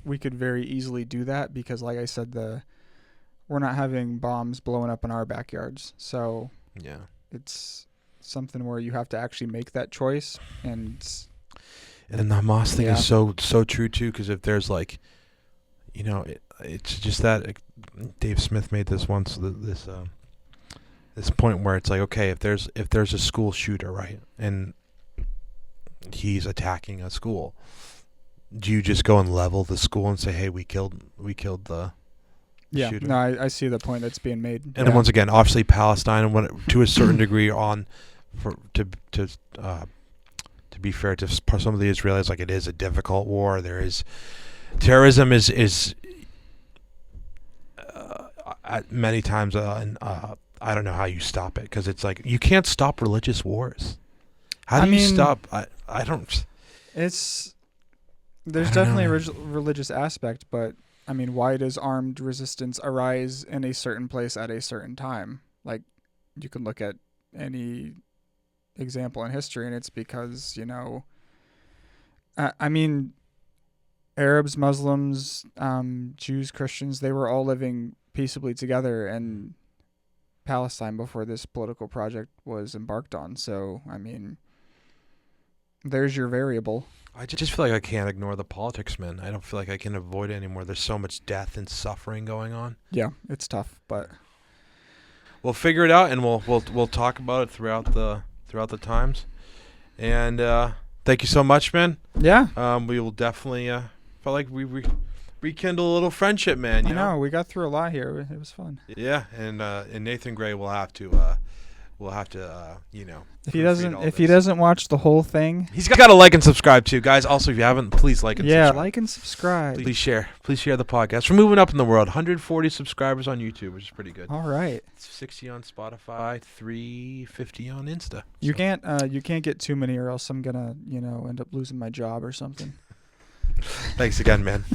we could very easily do that because, like I said, we're not having bombs blowing up in our backyards. So it's something where you have to actually make that choice. And the Hamas thing is so true too, because if there's it's just that Dave Smith made this once. This point where it's like, okay, if there's a school shooter, right, and he's attacking a school, do you just go and level the school and say, hey, we killed the shooter? No, I see the point that's being made. And then once again, obviously Palestine, to a certain degree, to be fair to some of the Israelis, like, it is a difficult war. There is terrorism is at many times I don't know how you stop it, because it's like you can't stop religious wars. How do you stop? I don't. There's definitely a religious aspect, but I mean, why does armed resistance arise in a certain place at a certain time? Like, you can look at any example in history, and it's because I mean, Arabs, Muslims, Jews, Christians, they were all living peaceably together in Palestine before this political project was embarked on. So, I mean, there's your variable. I just feel like I can't ignore the politics, man. I don't feel like I can avoid it anymore. There's so much death and suffering going on. Yeah, it's tough, but we'll figure it out, and we'll talk about it throughout the times. And thank you so much, man. Yeah. We will definitely felt like we rekindle a little friendship, man. You know, we got through a lot here. It was fun. Yeah, and Nathan Gray will have to if he doesn't watch the whole thing, he's got to like and subscribe too, guys. Also, if you haven't, please like and subscribe. Like and subscribe. Please share the podcast. We're moving up in the world. 140 subscribers on YouTube, which is pretty good. All right. 60 on Spotify, 350 on Insta. You can't get too many, or else I'm gonna end up losing my job or something. Thanks again, man.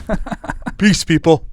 Peace, people.